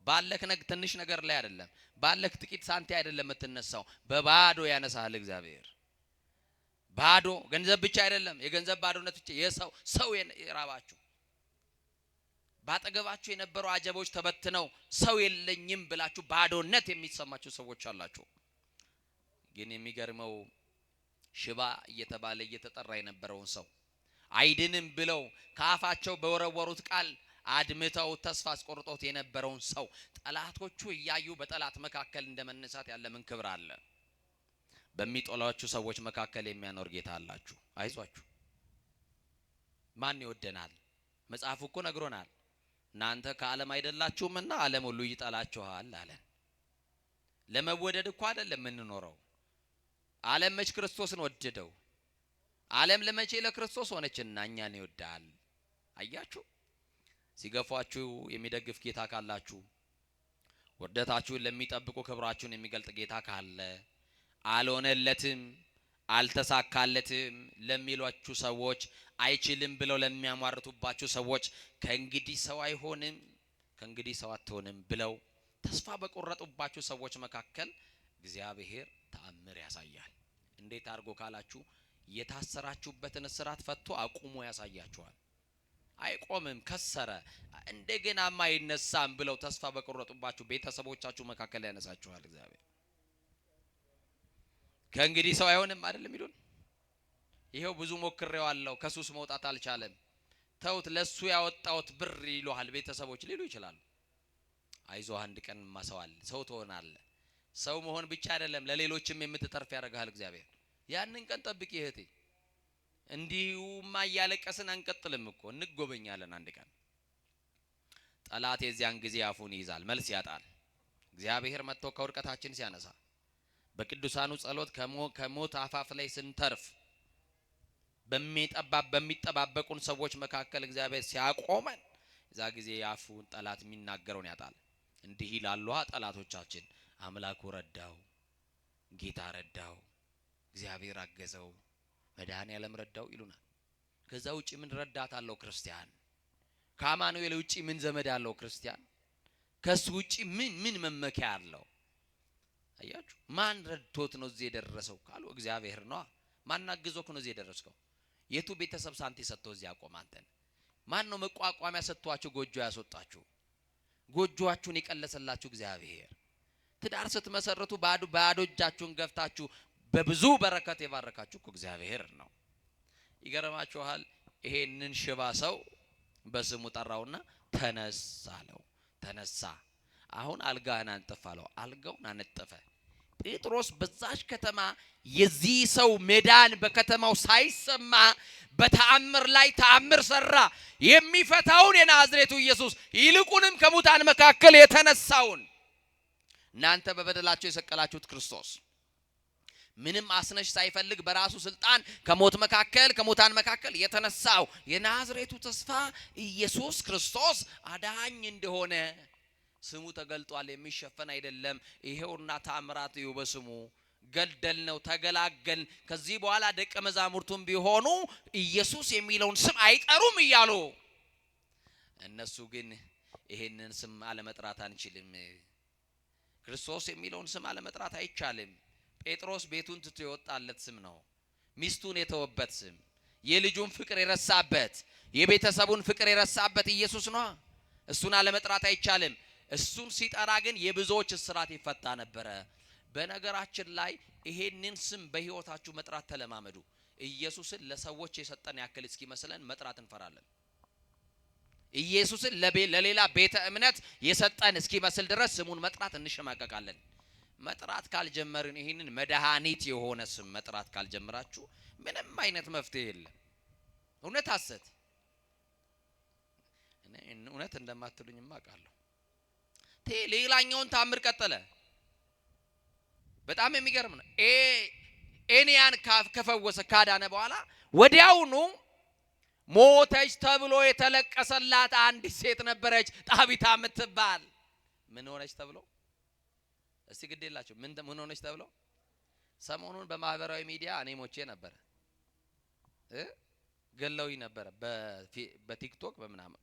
ባለክ ትንሽ ነገር ላይ አይደለም፣ ባለክ ጥቂት ሳንቲ አይደለም የምትነሳው፣ በባዶ ያነሳሃል እግዚአብሔር። ባዶ ገንዘብ ብቻ አይደለም፣ የገንዘብ ባዶነት ብቻ ሰው የራባችሁ ባጠገባችሁ የነበሩ አጀቦች ተበትነው ሰው የለኝም ብላችሁ ባዶነት የሚሰማችሁ ሰዎች አላችሁ። ግን የሚገርመው ሽባ እየተባለ እየተጠራ የነበረውን ሰው አይድንም ብለው ከአፋቸው በወረወሩት ቃል አድምተው ተስፋ አስቆርጦት የነበረውን ሰው ጠላቶቹ እያዩ በጠላት መካከል እንደመነሳት ያለ ምን ክብር አለ? በሚጠሏችሁ ሰዎች መካከል የሚያኖር ጌታ አላችሁ። አይዟችሁ። ማን ይወደናል? መጽሐፉ እኮ ነግሮናል። እናንተ ከዓለም አይደላችሁምና ዓለም ሁሉ ይጠላችኋል አለን። ለመወደድ እኮ አይደለም የምንኖረው። ዓለም መች ክርስቶስን ወደደው? ዓለም ለመቼ ለክርስቶስ ሆነችና እኛን ይወዳል። አያችሁ። ሲገፏችሁ የሚደግፍ ጌታ ካላችሁ፣ ውርደታችሁን ለሚጠብቁ ክብራችሁን የሚገልጥ ጌታ ካለ፣ አልሆነለትም አልተሳካለትም ለሚሏችሁ ሰዎች፣ አይችልም ብለው ለሚያሟርቱባችሁ ሰዎች ከእንግዲህ ሰው አይሆንም ከእንግዲህ ሰው አትሆንም ብለው ተስፋ በቆረጡባችሁ ሰዎች መካከል እግዚአብሔር ተአምር ያሳያል። እንዴት አድርጎ ካላችሁ የታሰራችሁበትን እስራት ፈቶ አቁሞ ያሳያችኋል። አይቆምም፣ ከሰረ እንደገና ማይነሳም ብለው ተስፋ በቆረጡባችሁ ቤተሰቦቻችሁ መካከል ያነሳችኋል እግዚአብሔር። ከእንግዲህ ሰው አይሆንም አይደለም ይሉን። ይሄው ብዙ ሞክሬዋለሁ ከሱስ መውጣት አልቻለም፣ ተውት ለሱ ያወጣውት ብር ይሉሃል ቤተሰቦች ሊሉ ይችላሉ። አይዞህ አንድ ቀን ማሰዋል ሰው ትሆናለህ። ሰው መሆን ብቻ አይደለም ለሌሎችም የምትተርፍ ያደርጋል እግዚአብሔር። ያንን ቀን ጠብቂ እህቴ። እንዲሁማ እያለቀስን አንቀጥልም እኮ እንጎበኛለን አንድ ቀን። ጠላት የዚያን ጊዜ አፉን ይይዛል፣ መልስ ያጣል። እግዚአብሔር መጥቶ ከውድቀታችን ሲያነሳ በቅዱሳኑ ጸሎት ከሞት አፋፍ ላይ ስንተርፍ በሚጠባበቁን ሰዎች መካከል እግዚአብሔር ሲያቆመን እዛ ጊዜ አፉን ጠላት የሚናገረውን ያጣል። እንዲህ ይላሉ ጠላቶቻችን፣ አምላኩ ረዳው፣ ጌታ ረዳው፣ እግዚአብሔር አገዘው፣ መድኃኔዓለም ረዳው ይሉናል። ከዛ ውጪ ምን ረዳት አለው ክርስቲያን? ከአማኑኤል ውጪ ምን ዘመድ አለው ክርስቲያን? ከሱ ውጪ ምን መመኪያ አለው? አያችሁ፣ ማን ረድቶት ነው እዚህ የደረሰው ካሉ እግዚአብሔር ነው። ማን አግዞክ ነው እዚህ የደረስከው? የቱ ቤተሰብ ሳንቲ ሰጥቶ እዚህ ያቆም አንተን? ማን ነው መቋቋሚያ ሰጥቷችሁ ጎጆ ያስወጣችሁ? ጎጆአችሁን የቀለሰላችሁ እግዚአብሔር። ትዳር ስትመሰርቱ ባዶ እጃችሁን ገፍታችሁ በብዙ በረከት የባረካችሁ እግዚአብሔር ነው። ይገርማችኋል። ይሄንን ሽባ ሰው በስሙ ጠራውና ተነሳለው። ተነሳ። አሁን አልጋህን አንጥፍ አለው። አልጋውን አነጠፈ። ጴጥሮስ በዛች ከተማ የዚህ ሰው መዳን በከተማው ሳይሰማ በተአምር ላይ ተአምር ሰራ። የሚፈታውን የናዝሬቱ ኢየሱስ ይልቁንም ከሙታን መካከል የተነሳውን እናንተ በበደላችሁ የሰቀላችሁት ክርስቶስ ምንም አስነሽ ሳይፈልግ በራሱ ስልጣን ከሙታን መካከል የተነሳው የናዝሬቱ ተስፋ ኢየሱስ ክርስቶስ አዳኝ እንደሆነ ስሙ ተገልጧል። የሚሸፈን አይደለም። ይሄውና ተአምራት ይው በስሙ ገደል ነው፣ ተገላገል። ከዚህ በኋላ ደቀ መዛሙርቱም ቢሆኑ ኢየሱስ የሚለውን ስም አይጠሩም እያሉ እነሱ ግን ይሄንን ስም አለመጥራት አንችልም፣ ክርስቶስ የሚለውን ስም አለመጥራት አይቻልም። ጴጥሮስ ቤቱን ትቶ የወጣለት ስም ነው። ሚስቱን የተወበት ስም፣ የልጁን ፍቅር የረሳበት፣ የቤተሰቡን ፍቅር የረሳበት ኢየሱስ ነው። እሱን አለመጥራት አይቻልም። እሱን ሲጠራ ግን የብዙዎች እስራት ይፈታ ነበረ። በነገራችን ላይ ይሄንን ስም በህይወታችሁ መጥራት ተለማመዱ። ኢየሱስን ለሰዎች የሰጠን ያክል እስኪመስለን መጥራት እንፈራለን። ኢየሱስን ለሌላ ቤተ እምነት የሰጠን እስኪመስል ድረስ ስሙን መጥራት እንሸማቀቃለን። መጥራት ካልጀመርን ይሄንን መድኃኒት የሆነ ስም መጥራት ካልጀመራችሁ ምንም አይነት መፍትሄ የለም። እውነት ሐሰት እውነት እንደማትሉኝማ አውቃለሁ። ሌላኛውን ታምር ቀጠለ። በጣም የሚገርም ነው። ኤኒያን ከፈወሰ ካዳነ በኋላ ወዲያውኑ ሞተች ተብሎ የተለቀሰላት አንዲት ሴት ነበረች፣ ጣቢታ የምትባል። ምን ሆነች ተብሎ? እስቲ ግዴላችሁ ምን ሆነች ተብሎ? ሰሞኑን በማህበራዊ ሚዲያ እኔ ሞቼ ነበር ገለውኝ ነበር በቲክቶክ በምናምን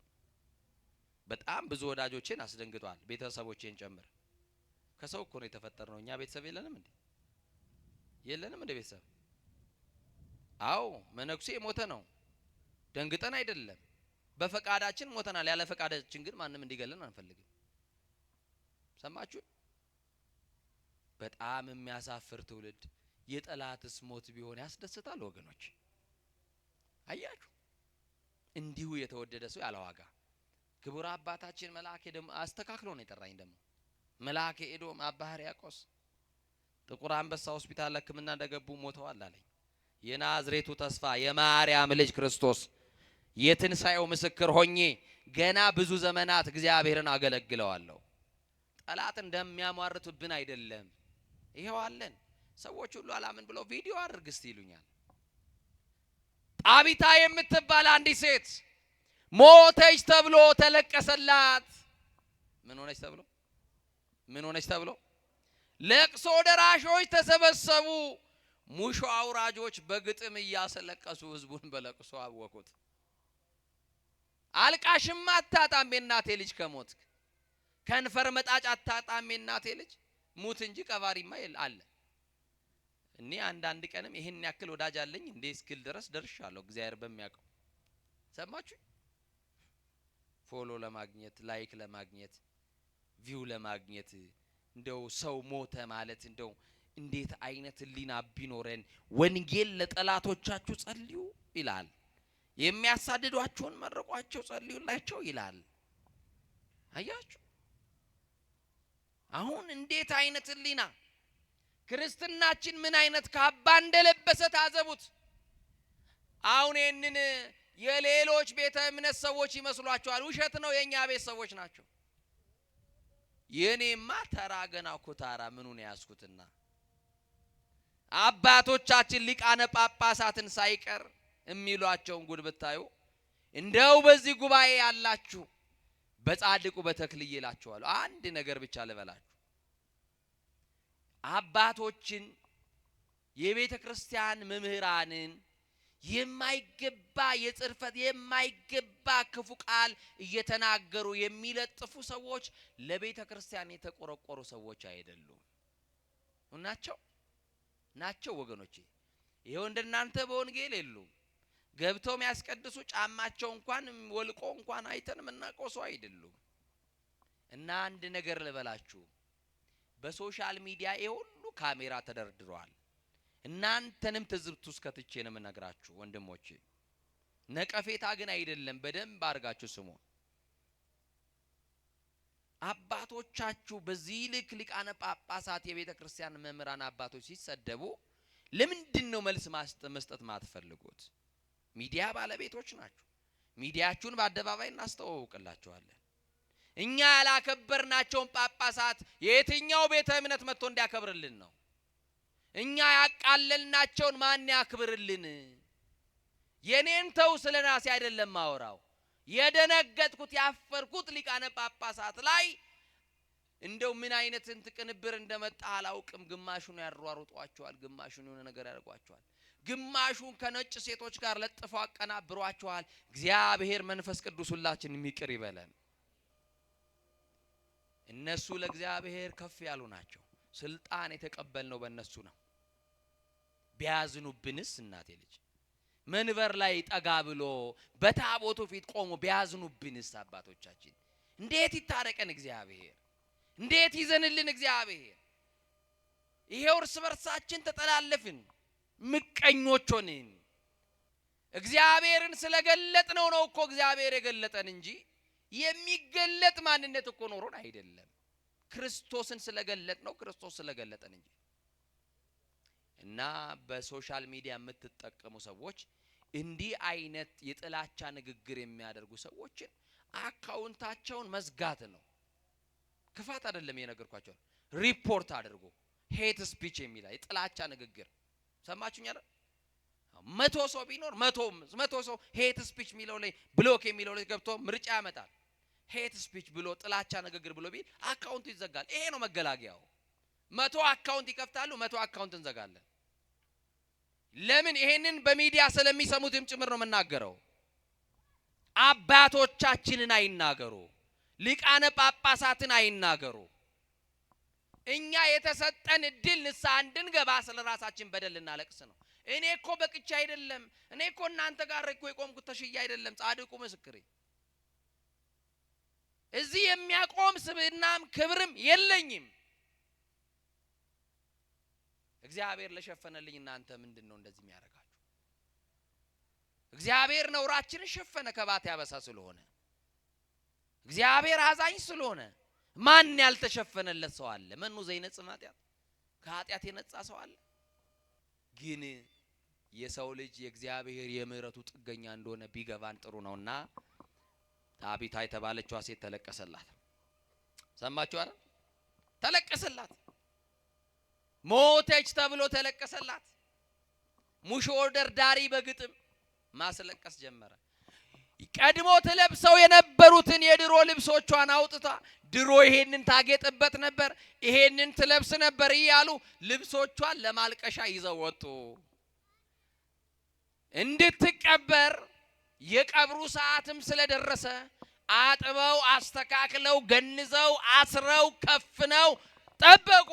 በጣም ብዙ ወዳጆቼን አስደንግጧል፣ ቤተሰቦቼን ጨምር። ከሰው እኮ ነው የተፈጠርነው። እኛ ቤተሰብ የለንም እንደ ቤተሰብ? አዎ መነኩሴ ሞተ ነው፣ ደንግጠን አይደለም፣ በፈቃዳችን ሞተናል። ያለ ፈቃዳችን ግን ማንም እንዲገለን አንፈልግም። ሰማችሁ? በጣም የሚያሳፍር ትውልድ። የጠላትስ ሞት ቢሆን ያስደስታል ወገኖች። አያችሁ፣ እንዲሁ የተወደደ ሰው ያለ ዋጋ ክቡር አባታችን መልአከ ኤዶም አስተካክሎ ነው የጠራኝ። ደግሞ መልአከ ኤዶም አባ ሕርያቆስ ጥቁር አንበሳ ሆስፒታል ለሕክምና እንደገቡ ሞተዋል አለኝ። የናዝሬቱ ተስፋ የማርያም ልጅ ክርስቶስ የትንሣኤው ምስክር ሆኜ ገና ብዙ ዘመናት እግዚአብሔርን አገለግለዋለሁ። ጠላት እንደሚያሟርቱብን አይደለም። ይሄው አለን። ሰዎች ሁሉ አላምን ብለው ቪዲዮ አድርግ እስቲ ይሉኛል። ጣቢታ የምትባል አንዲት ሴት ሞተች ተብሎ ተለቀሰላት። ምን ሆነች ተብሎ? ለቅሶ ደራሾች ተሰበሰቡ። ሙሾ አውራጆች በግጥም እያሰለቀሱ ህዝቡን በለቅሶ አወቁት። አልቃሽማ አታጣም የናቴ ልጅ ከሞትክ፣ ከንፈር መጣጭ አታጣም የናቴ ልጅ ሙት እንጂ ቀባሪማ አለ። እኔ አንድ ቀንም ይሄን ያክል ወዳጅ አለኝ እንዴ እስክል ድረስ ደርሻለሁ። እግዚአብሔር በሚያውቀው ሰማችሁ። ፎሎ ለማግኘት ላይክ ለማግኘት ቪው ለማግኘት እንደው ሰው ሞተ ማለት እንደው እንዴት አይነት ህሊና ቢኖረን። ወንጌል ለጠላቶቻችሁ ጸልዩ ይላል። የሚያሳድዷችሁን መርቋቸው ጸልዩላቸው ይላል። አያችሁ አሁን እንዴት አይነት ህሊና ክርስትናችን ምን አይነት ካባ እንደለበሰ ታዘቡት። አሁን ይሄንን የሌሎች ቤተ እምነት ሰዎች ይመስሏቸዋል። ውሸት ነው። የኛ ቤት ሰዎች ናቸው። የኔማ ተራ ገና ኩታራ ምኑን ያስኩትና አባቶቻችን ሊቃነ ጳጳሳትን ሳይቀር የሚሏቸውን ጉድ ብታዩ እንደው በዚህ ጉባኤ ያላችሁ በጻድቁ በተክልዬ እላችኋለሁ። አንድ ነገር ብቻ ልበላችሁ። አባቶችን የቤተ ክርስቲያን መምህራንን የማይገባ የጽርፈት የማይገባ ክፉ ቃል እየተናገሩ የሚለጥፉ ሰዎች ለቤተ ክርስቲያን የተቆረቆሩ ሰዎች አይደሉም። ናቸው ወገኖቼ። ይሄው እንደናንተ በወንጌል የሉም። ገብተው የሚያስቀድሱ ጫማቸው እንኳን ወልቆ እንኳን አይተን ምናቀው ሰው አይደሉም። እና አንድ ነገር ልበላችሁ። በሶሻል ሚዲያ ሁሉ ካሜራ ተደርድሯል። እናንተንም ትዝብት ውስጥ ከትቼ ነው የምነግራችሁ ወንድሞቼ። ነቀፌታ ግን አይደለም። በደንብ አድርጋችሁ ስሙ። አባቶቻችሁ በዚህ ልክ ሊቃነ ጳጳሳት የቤተ ክርስቲያን መምህራን አባቶች ሲሰደቡ ለምንድን ነው መልስ መስጠት ማትፈልጉት? ሚዲያ ባለቤቶች ናችሁ። ሚዲያችሁን በአደባባይ እናስተዋውቅላችኋለን። እኛ ያላከበርናቸውን ጳጳሳት የትኛው ቤተ እምነት መጥቶ እንዲያከብርልን ነው? እኛ ያቃለልናቸውን ማን ያክብርልን? የኔን ተው ስለናሲ አይደለም ማወራው። የደነገጥኩት ያፈርኩት ሊቃነ ጳጳሳት ላይ እንደው ምን አይነት ቅንብር እንደመጣ አላውቅም። ግማሹን ያሯሩጧቸዋል፣ ግማሹን የሆነ ነገር ያደርጓቸዋል፣ ግማሹን ከነጭ ሴቶች ጋር ለጥፈው አቀናብሯቸዋል። እግዚአብሔር መንፈስ ቅዱስ ሁላችንን ይቅር ይበለን። እነሱ ለእግዚአብሔር ከፍ ያሉ ናቸው። ስልጣን የተቀበልነው በእነሱ ነው። ቢያዝኑብንስ እናቴ ልጅ መንበር ላይ ጠጋ ብሎ በታቦቱ ፊት ቆሞ ቢያዝኑብንስ አባቶቻችን እንዴት ይታረቀን እግዚአብሔር? እንዴት ይዘንልን እግዚአብሔር? ይሄው እርስ በርሳችን ተጠላለፍን፣ ምቀኞች ሆንን። እግዚአብሔርን ስለገለጥነው ነው እኮ እግዚአብሔር የገለጠን እንጂ የሚገለጥ ማንነት እኮ ኖሮን አይደለም። ክርስቶስን ስለገለጥነው ክርስቶስ ስለገለጠን እንጂ። እና በሶሻል ሚዲያ የምትጠቀሙ ሰዎች እንዲህ አይነት የጥላቻ ንግግር የሚያደርጉ ሰዎችን አካውንታቸውን መዝጋት ነው። ክፋት አይደለም የነገርኳቸው። ሪፖርት አድርጎ ሄት ስፒች የሚላ የጥላቻ ንግግር ሰማችሁኝ አይደል? 100 ሰው ቢኖር 100 ሰው ሄት ስፒች የሚለው ላይ ብሎክ የሚለው ላይ ገብቶ ምርጫ ያመጣል። ሄት ስፒች ብሎ ጥላቻ ንግግር ብሎ ቢል አካውንቱ ይዘጋል። ይሄ ነው መገላገያው። 100 አካውንት ይከፍታሉ፣ 100 አካውንት እንዘጋለን። ለምን? ይሄንን በሚዲያ ስለሚሰሙትም ጭምር ነው የምናገረው። አባቶቻችንን አይናገሩ፣ ሊቃነ ጳጳሳትን አይናገሩ። እኛ የተሰጠን እድል ንስሐ እንድንገባ ስለራሳችን በደል እናለቅስ ነው። እኔ እኮ በቅቻ አይደለም፣ እኔ እኮ እናንተ ጋር እኮ የቆምኩት ተሽያ አይደለም። ጻድቁ ምስክሬ እዚህ የሚያቆም ስብዕናም ክብርም የለኝም። እግዚአብሔር ለሸፈነልኝ እናንተ ምንድነው እንደዚህ የሚያረጋችሁ? እግዚአብሔር ነውራችንን ሸፈነ ከባት ያበሳ ስለሆነ፣ እግዚአብሔር አዛኝ ስለሆነ። ማን ያልተሸፈነለት ሰው አለ? መኑ ዘይነጽ ኃጢአት ከኃጢአት የነጻ ሰው አለ? ግን የሰው ልጅ የእግዚአብሔር የምህረቱ ጥገኛ እንደሆነ ቢገባን ጥሩ ነውና ታቢታ የተባለችዋ ሴት ተለቀሰላት። ሰማችሁ አይደል? ተለቀሰላት። ሞተች ተብሎ ተለቀሰላት። ሙሾ ደርዳሪ በግጥም ማስለቀስ ጀመረ። ቀድሞ ተለብሰው የነበሩትን የድሮ ልብሶቿን አውጥታ ድሮ ይሄንን ታጌጥበት ነበር፣ ይሄንን ትለብስ ነበር እያሉ ልብሶቿን ለማልቀሻ ይዘው ወጡ። እንድትቀበር የቀብሩ ሰዓትም ስለደረሰ አጥበው አስተካክለው ገንዘው አስረው ከፍነው ጠበቁ።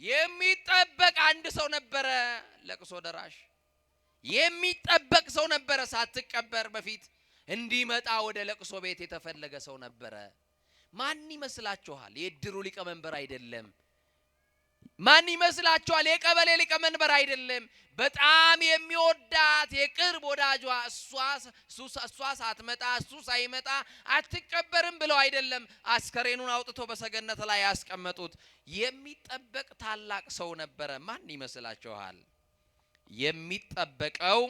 የሚጠበቅ አንድ ሰው ነበረ፣ ለቅሶ ደራሽ የሚጠበቅ ሰው ነበረ። ሳትቀበር በፊት እንዲመጣ ወደ ለቅሶ ቤት የተፈለገ ሰው ነበረ። ማን ይመስላችኋል? የእድሩ ሊቀመንበር አይደለም። ማን ይመስላችኋል? የቀበሌ ሊቀመንበር አይደለም። በጣም የሚወዳት የቅርብ ወዳጇ እሷ ሳትመጣ እሱ ሳይመጣ አትቀበርም ብለው አይደለም አስከሬኑን አውጥቶ በሰገነት ላይ ያስቀመጡት። የሚጠበቅ ታላቅ ሰው ነበረ። ማን ይመስላችኋል? የሚጠበቀው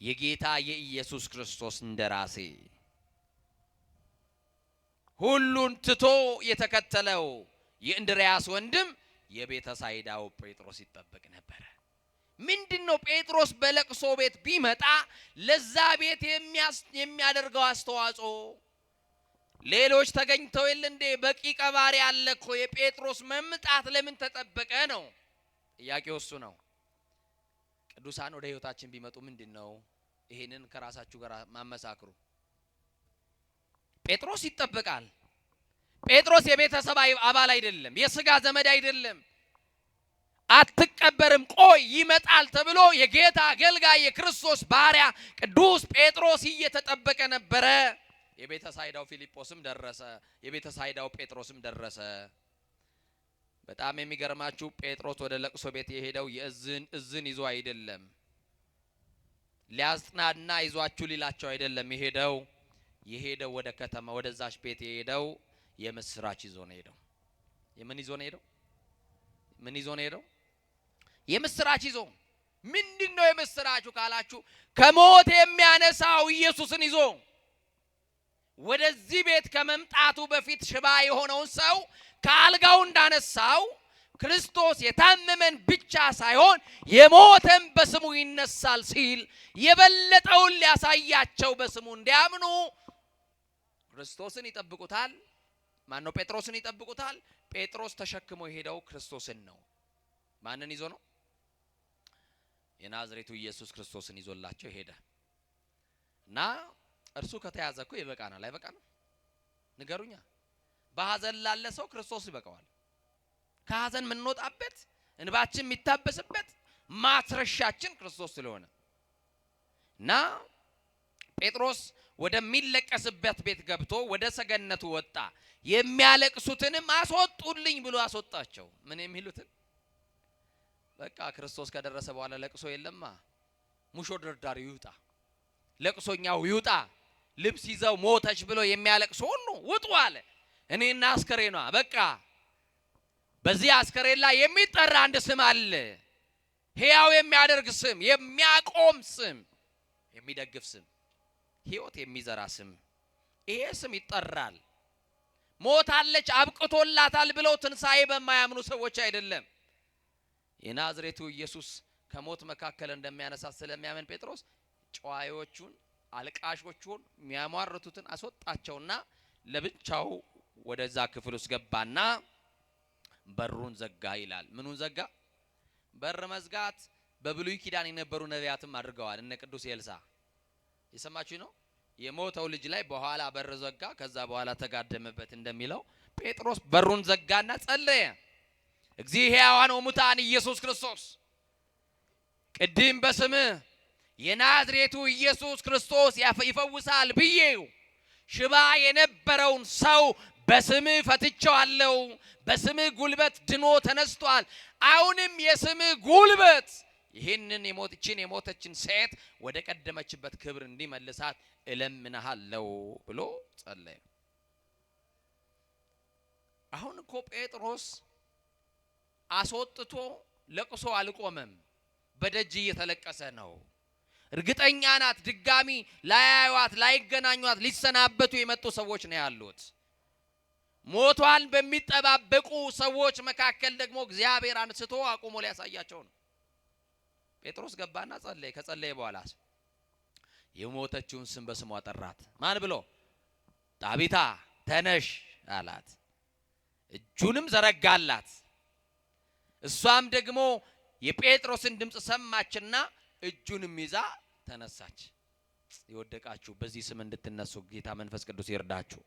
የጌታ የኢየሱስ ክርስቶስ እንደራሴ፣ ሁሉን ትቶ የተከተለው የእንድርያስ ወንድም የቤተ ሳይዳው ጴጥሮስ ይጠበቅ ነበር። ምንድነው? ጴጥሮስ በለቅሶ ቤት ቢመጣ ለዛ ቤት የሚያደርገው አስተዋጽኦ? ሌሎች ተገኝተው የለ እንዴ? በቂ ቀባሪ አለ እኮ። የጴጥሮስ መምጣት ለምን ተጠበቀ ነው ጥያቄው። እሱ ነው። ቅዱሳን ወደ ህይወታችን ቢመጡ ምንድነው? ይሄንን ከራሳችሁ ጋር ማመሳክሩ። ጴጥሮስ ይጠበቃል። ጴጥሮስ የቤተሰብ አባል አይደለም፣ የሥጋ ዘመድ አይደለም። አትቀበርም፣ ቆይ ይመጣል ተብሎ የጌታ አገልጋይ የክርስቶስ ባሪያ ቅዱስ ጴጥሮስ እየተጠበቀ ነበረ። የቤተ ሳይዳው ፊልጶስም ደረሰ፣ የቤተ ሳይዳው ጴጥሮስም ደረሰ። በጣም የሚገርማችሁ ጴጥሮስ ወደ ለቅሶ ቤት የሄደው እዝን ይዞ አይደለም፣ ሊያጽናና ይዟችሁ ሊላቸው አይደለም የሄደው ወደ ከተማ ወደዛች ቤት የሄደው የምስራች ይዞ ነው ሄደው። ምን ይዞ ነው ሄደው? የምስራች ይዞ። ምንድነው የምስራቹ ካላችሁ ከሞት የሚያነሳው ኢየሱስን ይዞ ወደዚህ ቤት ከመምጣቱ በፊት ሽባ የሆነውን ሰው ከአልጋው እንዳነሳው ክርስቶስ የታመመን ብቻ ሳይሆን የሞተን በስሙ ይነሳል ሲል የበለጠውን ሊያሳያቸው በስሙ እንዲያምኑ ክርስቶስን ይጠብቁታል። ማን ነው? ጴጥሮስን ይጠብቁታል። ጴጥሮስ ተሸክሞ የሄደው ክርስቶስን ነው። ማንን ይዞ ነው? የናዝሬቱ ኢየሱስ ክርስቶስን ይዞላቸው ሄደ እና እርሱ ከተያዘ እኮ ይበቃናል። አይበቃንም? ንገሩኛ። በሐዘን ላለ ሰው ክርስቶስ ይበቃዋል። ከሐዘን የምንወጣበት እንባችን የሚታበስበት ማትረሻችን ክርስቶስ ስለሆነ እና ጴጥሮስ ወደሚለቀስበት ቤት ገብቶ ወደ ሰገነቱ ወጣ። የሚያለቅሱትንም አስወጡልኝ ብሎ አስወጣቸው። ምን የሚሉትን? በቃ ክርስቶስ ከደረሰ በኋላ ለቅሶ የለማ። ሙሾ ደርዳሪው ይውጣ፣ ለቅሶኛው ይውጣ። ልብስ ይዘው ሞተች ብሎ የሚያለቅሱ ሁሉ ውጡ አለ። እኔና አስከሬኗ በቃ በዚህ አስከሬን ላይ የሚጠራ አንድ ስም አለ። ሕያው የሚያደርግ ስም፣ የሚያቆም ስም፣ የሚደግፍ ስም፣ ሕይወት የሚዘራ ስም። ይሄ ስም ይጠራል። ሞታለች አብቅቶላታል ብለው ትንሣኤ በማያምኑ ሰዎች አይደለም። የናዝሬቱ ኢየሱስ ከሞት መካከል እንደሚያነሳ ስለሚያምን ጴጥሮስ ጨዋዮቹን፣ አልቃሾቹን፣ የሚያሟርቱትን አስወጣቸውና ለብቻው ወደዛ ክፍል ውስጥ ገባና በሩን ዘጋ ይላል። ምኑን ዘጋ? በር መዝጋት በብሉይ ኪዳን የነበሩ ነቢያትም አድርገዋል። እነ ቅዱስ ኤልሳ የሰማችሁ ነው። የሞተው ልጅ ላይ በኋላ በር ዘጋ፣ ከዛ በኋላ ተጋደመበት እንደሚለው ጴጥሮስ በሩን ዘጋና ጸለየ። እግዚእ ሕያዋን ወሙታን ኢየሱስ ክርስቶስ ቅድም በስምህ የናዝሬቱ ኢየሱስ ክርስቶስ ይፈውሳል ብዬው ሽባ የነበረውን ሰው በስምህ ፈትቼዋለሁ። በስምህ ጉልበት ድኖ ተነስቷል። አሁንም የስምህ ጉልበት ይህንን የሞተችን ሴት ወደ ቀደመችበት ክብር እንዲመልሳት እለምንሃለሁ ብሎ ጸለየ። አሁን እኮ ጴጥሮስ አስወጥቶ ለቅሶ አልቆመም። በደጅ እየተለቀሰ ነው። እርግጠኛ ናት ድጋሚ ላያዩዋት፣ ላይገናኙት፣ ሊሰናበቱ የመጡ ሰዎች ነው ያሉት። ሞቷን በሚጠባበቁ ሰዎች መካከል ደግሞ እግዚአብሔር አንስቶ አቁሞ ሊያሳያቸው ነው። ጴጥሮስ ገባና ጸለየ። ከጸለየ በኋላ የሞተችውን ስም በስሟ ጠራት። ማን ብሎ? ጣቢታ ተነሽ አላት። እጁንም ዘረጋላት። እሷም ደግሞ የጴጥሮስን ድምጽ ሰማችና እጁንም ይዛ ተነሳች። የወደቃችሁ በዚህ ስም እንድትነሱ ጌታ መንፈስ ቅዱስ ይርዳችሁ።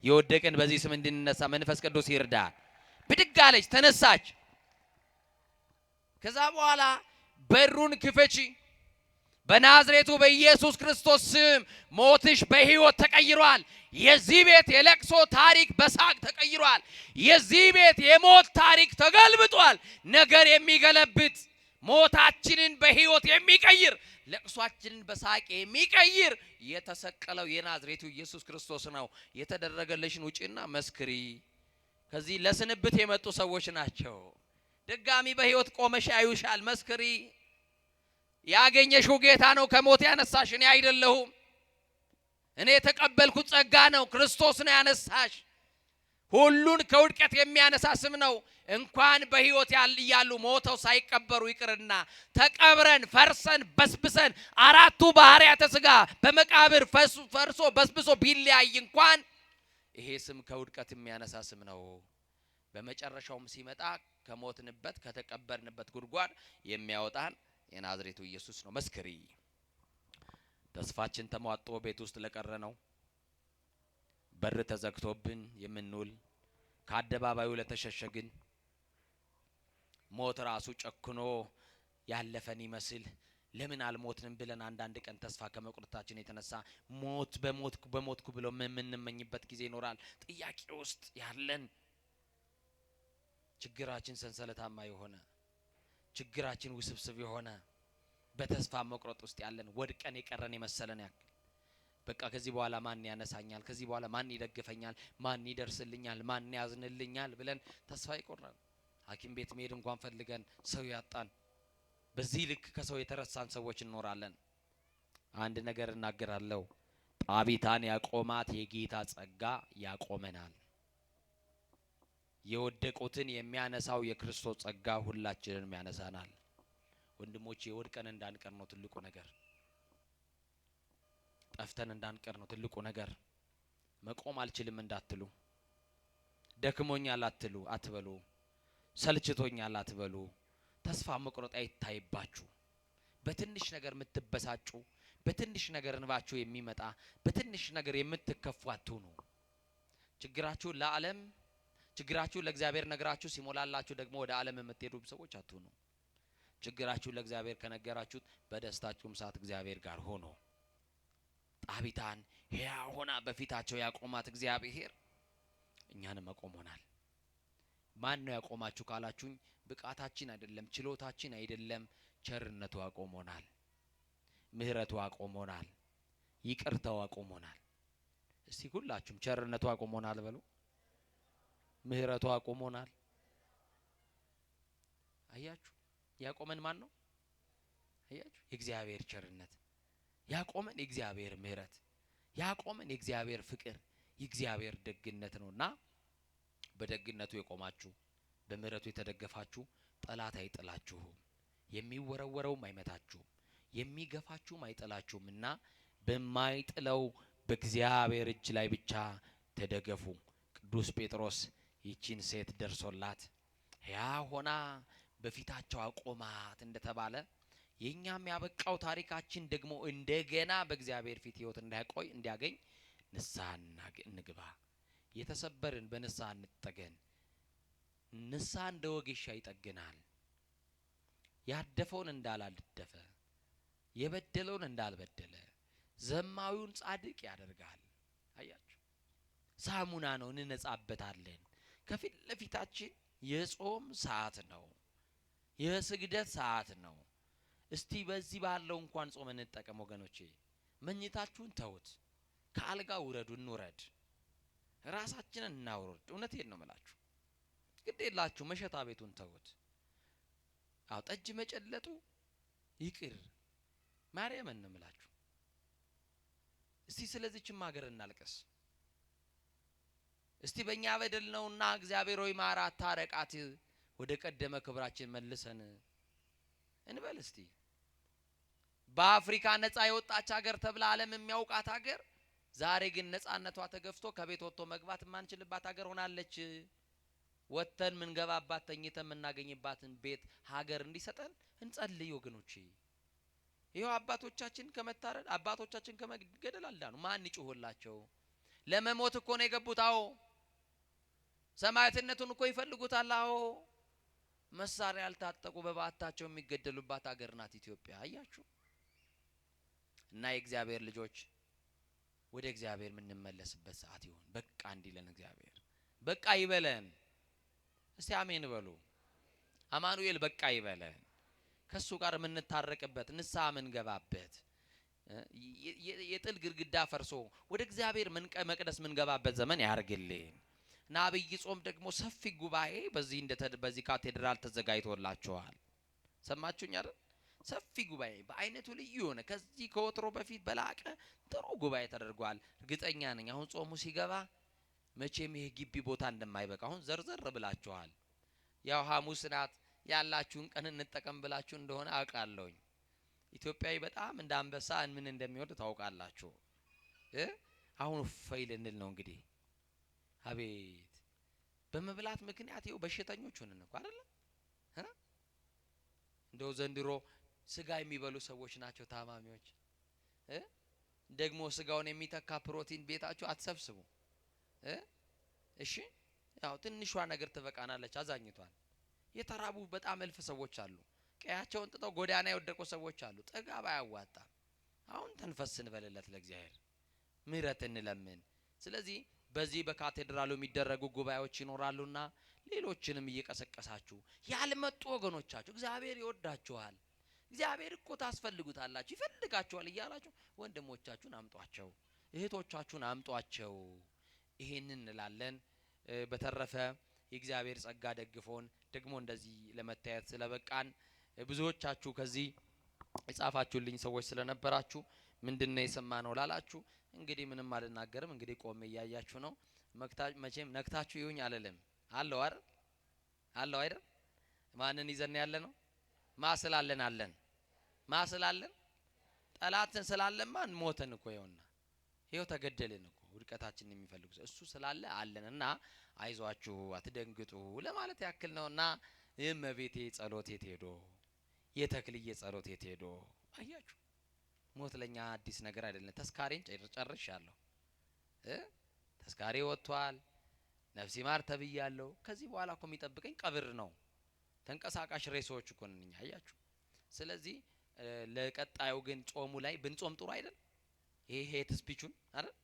የወደቀን በዚህ ስም እንድንነሳ መንፈስ ቅዱስ ይርዳ። ብድግ አለች፣ ተነሳች። ከዛ በኋላ በሩን ክፈቺ፣ በናዝሬቱ በኢየሱስ ክርስቶስ ስም ሞትሽ በሕይወት ተቀይሯል። የዚህ ቤት የለቅሶ ታሪክ በሳቅ ተቀይሯል። የዚህ ቤት የሞት ታሪክ ተገልብጧል። ነገር የሚገለብጥ ሞታችንን በሕይወት የሚቀይር ለቅሷችንን በሳቅ የሚቀይር የተሰቀለው የናዝሬቱ ኢየሱስ ክርስቶስ ነው። የተደረገልሽን ውጪና መስክሪ። ከዚህ ለስንብት የመጡ ሰዎች ናቸው። ድጋሚ በሕይወት ቆመሽ ያዩሻል። መስክሪ። ያገኘሽው ጌታ ነው ከሞት ያነሳሽ፣ እኔ አይደለሁም። እኔ የተቀበልኩት ጸጋ ነው። ክርስቶስ ነው ያነሳሽ። ሁሉን ከውድቀት የሚያነሳ ስም ነው። እንኳን በሕይወት ያሉ ሞተው ሳይቀበሩ ይቅርና ተቀብረን ፈርሰን በስብሰን አራቱ ባህሪያተ ሥጋ በመቃብር ፈርሶ በስብሶ ቢለያይ እንኳን ይሄ ስም ከውድቀት የሚያነሳ ስም ነው። በመጨረሻውም ሲመጣ ከሞትንበት ከተቀበርንበት ጉድጓድ የሚያወጣን የናዝሬቱ ኢየሱስ ነው። መስክሪ። ተስፋችን ተሟጦ ቤት ውስጥ ለቀረ ነው፣ በር ተዘግቶብን የምንውል ከአደባባዩ ለተሸሸግን፣ ሞት ራሱ ጨክኖ ያለፈን ይመስል ለምን አልሞትንም ብለን አንዳንድ ቀን ተስፋ ከመቁረጣችን የተነሳ በሞትኩ ብለው የምንመኝበት ጊዜ ይኖራል። ጥያቄ ውስጥ ያለን ችግራችን ሰንሰለታማ የሆነ ችግራችን ውስብስብ የሆነ በተስፋ መቁረጥ ውስጥ ያለን ወድቀን የቀረን የመሰለን ያክል በቃ ከዚህ በኋላ ማን ያነሳኛል? ከዚህ በኋላ ማን ይደግፈኛል? ማን ይደርስልኛል? ማን ያዝንልኛል? ብለን ተስፋ ይቆርጣል። ሐኪም ቤት መሄድ እንኳን ፈልገን ሰው ያጣን፣ በዚህ ልክ ከሰው የተረሳን ሰዎች እንኖራለን። አንድ ነገር እናገራለሁ። ጣቢታን ያቆማት የጌታ ጸጋ ያቆመናል። የወደቁትን የሚያነሳው የክርስቶስ ጸጋ ሁላችንንም ያነሳናል። ወንድሞቼ ወድቀን እንዳንቀር ነው ትልቁ ነገር። ጠፍተን እንዳንቀር ነው ትልቁ ነገር። መቆም አልችልም እንዳትሉ፣ ደክሞኛል አትበሉ፣ ሰልችቶኛል አትበሉ። ተስፋ መቁረጥ አይታይባችሁ። በትንሽ ነገር የምትበሳጩ፣ በትንሽ ነገር እንባችሁ የሚመጣ፣ በትንሽ ነገር የምትከፉ አትሁኑ። ችግራችሁን ለዓለም ችግራችሁን ለእግዚአብሔር ነግራችሁ ሲሞላላችሁ ደግሞ ወደ ዓለም የምትሄዱ ሰዎች አትሁኑ። ችግራችሁን ለእግዚአብሔር ከነገራችሁት በደስታችሁም ሰዓት እግዚአብሔር ጋር ሆኖ ጣቢታን ሕያው ሆና በፊታቸው ያቆማት እግዚአብሔር እኛንም አቆሞናል። ማን ነው ያቆማችሁ ካላችሁኝ፣ ብቃታችን አይደለም፣ ችሎታችን አይደለም፣ ቸርነቱ አቆሞናል። ምህረቱ አቆሞናል። ይቅርታው አቆሞናል። እስቲ ሁላችሁም ቸርነቱ አቆሞናል በሉ። ምህረቱ አቆሞናል። አያችሁ ያቆመን ማን ነው? አያችሁ የእግዚአብሔር ቸርነት ያቆመን፣ የእግዚአብሔር ምህረት ያቆመን፣ የእግዚአብሔር ፍቅር፣ የእግዚአብሔር ደግነት ነውና በደግነቱ የቆማችሁ በምህረቱ የተደገፋችሁ ጠላት አይጥላችሁም፣ የሚወረወረውም አይመታችሁም፣ የሚገፋችሁም አይጥላችሁምና በማይጥለው በእግዚአብሔር እጅ ላይ ብቻ ተደገፉ። ቅዱስ ጴጥሮስ ይቺን ሴት ደርሶላት ያ ሆና በፊታቸው አቆማት እንደተባለ የኛም ያበቃው ታሪካችን ደግሞ እንደገና በእግዚአብሔር ፊት ሕይወት እንዲያገኝ ንስሐ እንግባ። የተሰበርን በንስሐ እንጠገን። ንስሐ እንደ ወጌሻ ይጠግናል። ያደፈውን እንዳላደፈ፣ የበደለውን እንዳልበደለ፣ ዘማዊውን ጻድቅ ያደርጋል። አያችሁ ሳሙና ነው፣ እንነጻበታለን። ከፊት ለፊታችን የጾም ሰዓት ነው፣ የስግደት ሰዓት ነው። እስቲ በዚህ ባለው እንኳን ጾም እንጠቀም ወገኖቼ። መኝታችሁን ተውት፣ ከአልጋ ውረዱ፣ እንውረድ፣ ራሳችንን እናውርድ። እውነቴን ነው የምላችሁ። ግድ የላችሁ መሸታ ቤቱን ተውት። አው ጠጅ መጨለጡ ይቅር፣ ማርያምን ነው የምላችሁ። እስቲ ስለዚህችም ሀገር እናልቀስ። እስቲ በእኛ በደል ነውና እግዚአብሔር ሆይ ማራት፣ ታረቃት፣ ወደ ቀደመ ክብራችን መልሰን እንበል። እስቲ በአፍሪካ ነፃ የወጣች ሀገር ተብላ ዓለም የሚያውቃት ሀገር ዛሬ ግን ነፃነቷ ተገፍቶ ከቤት ወጥቶ መግባት የማንችልባት ሀገር ሆናለች። ወጥተን ምንገባባት ተኝተን የምናገኝባትን ቤት ሀገር እንዲሰጠን እንጸልይ ወገኖቼ። ይሄው አባቶቻችን ከመታረድ አባቶቻችን ከመገደል አልዳኑ። ማን ይጮህላቸው? ለመሞት እኮ ነው የገቡት። አዎ ሰማዕትነቱን እኮ ይፈልጉታል። አዎ መሳሪያ ያልታጠቁ በባታቸው የሚገደሉባት ሀገር ናት ኢትዮጵያ። አያችሁ። እና የእግዚአብሔር ልጆች ወደ እግዚአብሔር የምንመለስበት ሰዓት ይሁን። በቃ እንዲለን እግዚአብሔር በቃ ይበለን። እስቲ አሜን በሉ። አማኑኤል በቃ ይበለን። ከሱ ጋር የምንታረቅበት ንስሐ የምንገባበት የጥል ግድግዳ ፈርሶ ወደ እግዚአብሔር መቅደስ የምንገባበት ዘመን ያርግልን። እና አብይ ጾም ደግሞ ሰፊ ጉባኤ በዚህ ካቴድራል ተዘጋጅቶላችኋል። ሰማችሁኝ አይደል? ሰፊ ጉባኤ በአይነቱ ልዩ ሆነ ከዚህ ከወትሮ በፊት በላቀ ጥሩ ጉባኤ ተደርጓል። እርግጠኛ ነኝ አሁን ጾሙ ሲገባ መቼም ይሄ ግቢ ቦታ እንደማይበቃ አሁን ዘርዘር ብላችኋል። ያው ሐሙስ ናት ያላችሁን ቀን እንጠቀም ብላችሁ እንደሆነ አውቃለሁኝ። ኢትዮጵያዊ በጣም እንደ አንበሳ ምን እንደሚወድ ታውቃላችሁ። አሁን ፈይል እንል ነው እንግዲህ። አቤት በመብላት ምክንያት ይኸው በሽተኞች ሆነን እኮ አይደል? እንደው ዘንድሮ ስጋ የሚበሉ ሰዎች ናቸው ታማሚዎች። ደግሞ ስጋውን የሚተካ ፕሮቲን ቤታችሁ አትሰብስቡ። እሺ ያው ትንሿ ነገር ትበቃናለች። አዛኝቷል። የተራቡ በጣም እልፍ ሰዎች አሉ። ቀያቸውን ጥተው ጎዳና የወደቁ ሰዎች አሉ። ጥጋብ አያዋጣም። አሁን ተንፈስ እንበልለት ለእግዚአብሔር ምህረት እንለምን። ስለዚህ በዚህ በካቴድራሉ የሚደረጉ ጉባኤዎች ይኖራሉና ሌሎችንም እየቀሰቀሳችሁ ያልመጡ ወገኖቻችሁ እግዚአብሔር ይወዳችኋል፣ እግዚአብሔር እኮ ታስፈልጉታላችሁ፣ ይፈልጋችኋል እያላችሁ ወንድሞቻችሁን አምጧቸው፣ እህቶቻችሁን አምጧቸው። ይሄንን እንላለን። በተረፈ የእግዚአብሔር ጸጋ ደግፎን ደግሞ እንደዚህ ለመታየት ስለበቃን ብዙዎቻችሁ ከዚህ የጻፋችሁልኝ ሰዎች ስለነበራችሁ ምንድነው የሰማነው ላላችሁ እንግዲህ ምንም አልናገርም። እንግዲህ ቆሜ እያያችሁ ነው። መቼም ነክታችሁ ይሁን አለለም አለው አይደል? አለው አይደል? ማንን ይዘን ያለ ነው? ማስላለን አለን ማስላለን ጠላትን ስላለማ ሞተን እኮ ይኸው ተገደልን እኮ ውድቀታችንን የሚፈልጉ እሱ ስላለ አለንና አይዟችሁ አትደንግጡ ለማለት ያክል ነውና የእመቤቴ ጸሎት የት ሄዶ የተክልዬ ጸሎት የት ሄዶ? አያችሁ ሞት ለኛ አዲስ ነገር አይደለም። ተስካሬን ጨርሻለሁ። ተስካሬ ወጥቷል። ነፍሴ ማር ተብያለሁ። ከዚህ በኋላ እኮ የሚጠብቀኝ ቀብር ነው። ተንቀሳቃሽ ሬሶች እኮ ነኝ። አያችሁ። ስለዚህ ለቀጣዩ ግን ጾሙ ላይ ብንጾም ጥሩ አይደል? ይሄ ሄት ስፒቹን አይደል?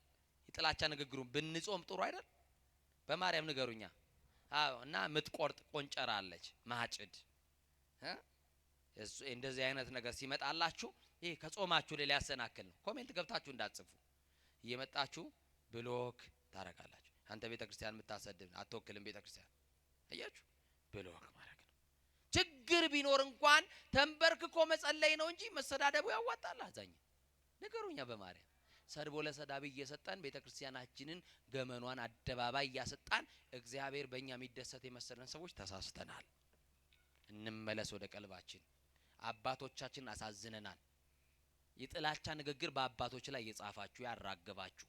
የጥላቻ ንግግሩን ብንጾም ጥሩ አይደል? በማርያም ንገሩኛ። አዎ። እና ምትቆርጥ ቆንጨራ አለች ማጭድ እንደዚህ አይነት ነገር ሲመጣላችሁ ይሄ ከጾማችሁ ላይ ሊያሰናክል ነው። ኮሜንት ገብታችሁ እንዳትጽፉ እየመጣችሁ ብሎክ ታረጋላችሁ። አንተ ቤተክርስቲያን የምታሰድብ አትወክልም ቤተክርስቲያን። አያችሁ ብሎክ ማድረግ ነው። ችግር ቢኖር እንኳን ተንበርክኮ መጸለይ ነው እንጂ መሰዳደቡ ያዋጣል? አዛኝ ንገሩኛ በማርያም። ሰድቦ ለሰዳቢ እየሰጠን ቤተክርስቲያናችንን ገመኗን አደባባይ እያሰጣን እግዚአብሔር በእኛ የሚደሰት የመሰለን ሰዎች ተሳስተናል። እንመለስ ወደ ቀልባችን። አባቶቻችን አሳዝነናል። የጥላቻ ንግግር በአባቶች ላይ የጻፋችሁ ያራገባችሁ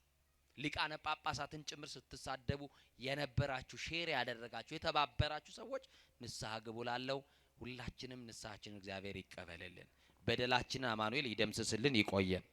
ሊቃነ ጳጳሳትን ጭምር ስትሳደቡ የነበራችሁ ሼር ያደረጋችሁ የተባበራችሁ ሰዎች ንስሐ ግቡ ላለው ሁላችንም ንስሐችን እግዚአብሔር ይቀበልልን። በደላችንን አማኑኤል ይደምስስልን። ይቆየን።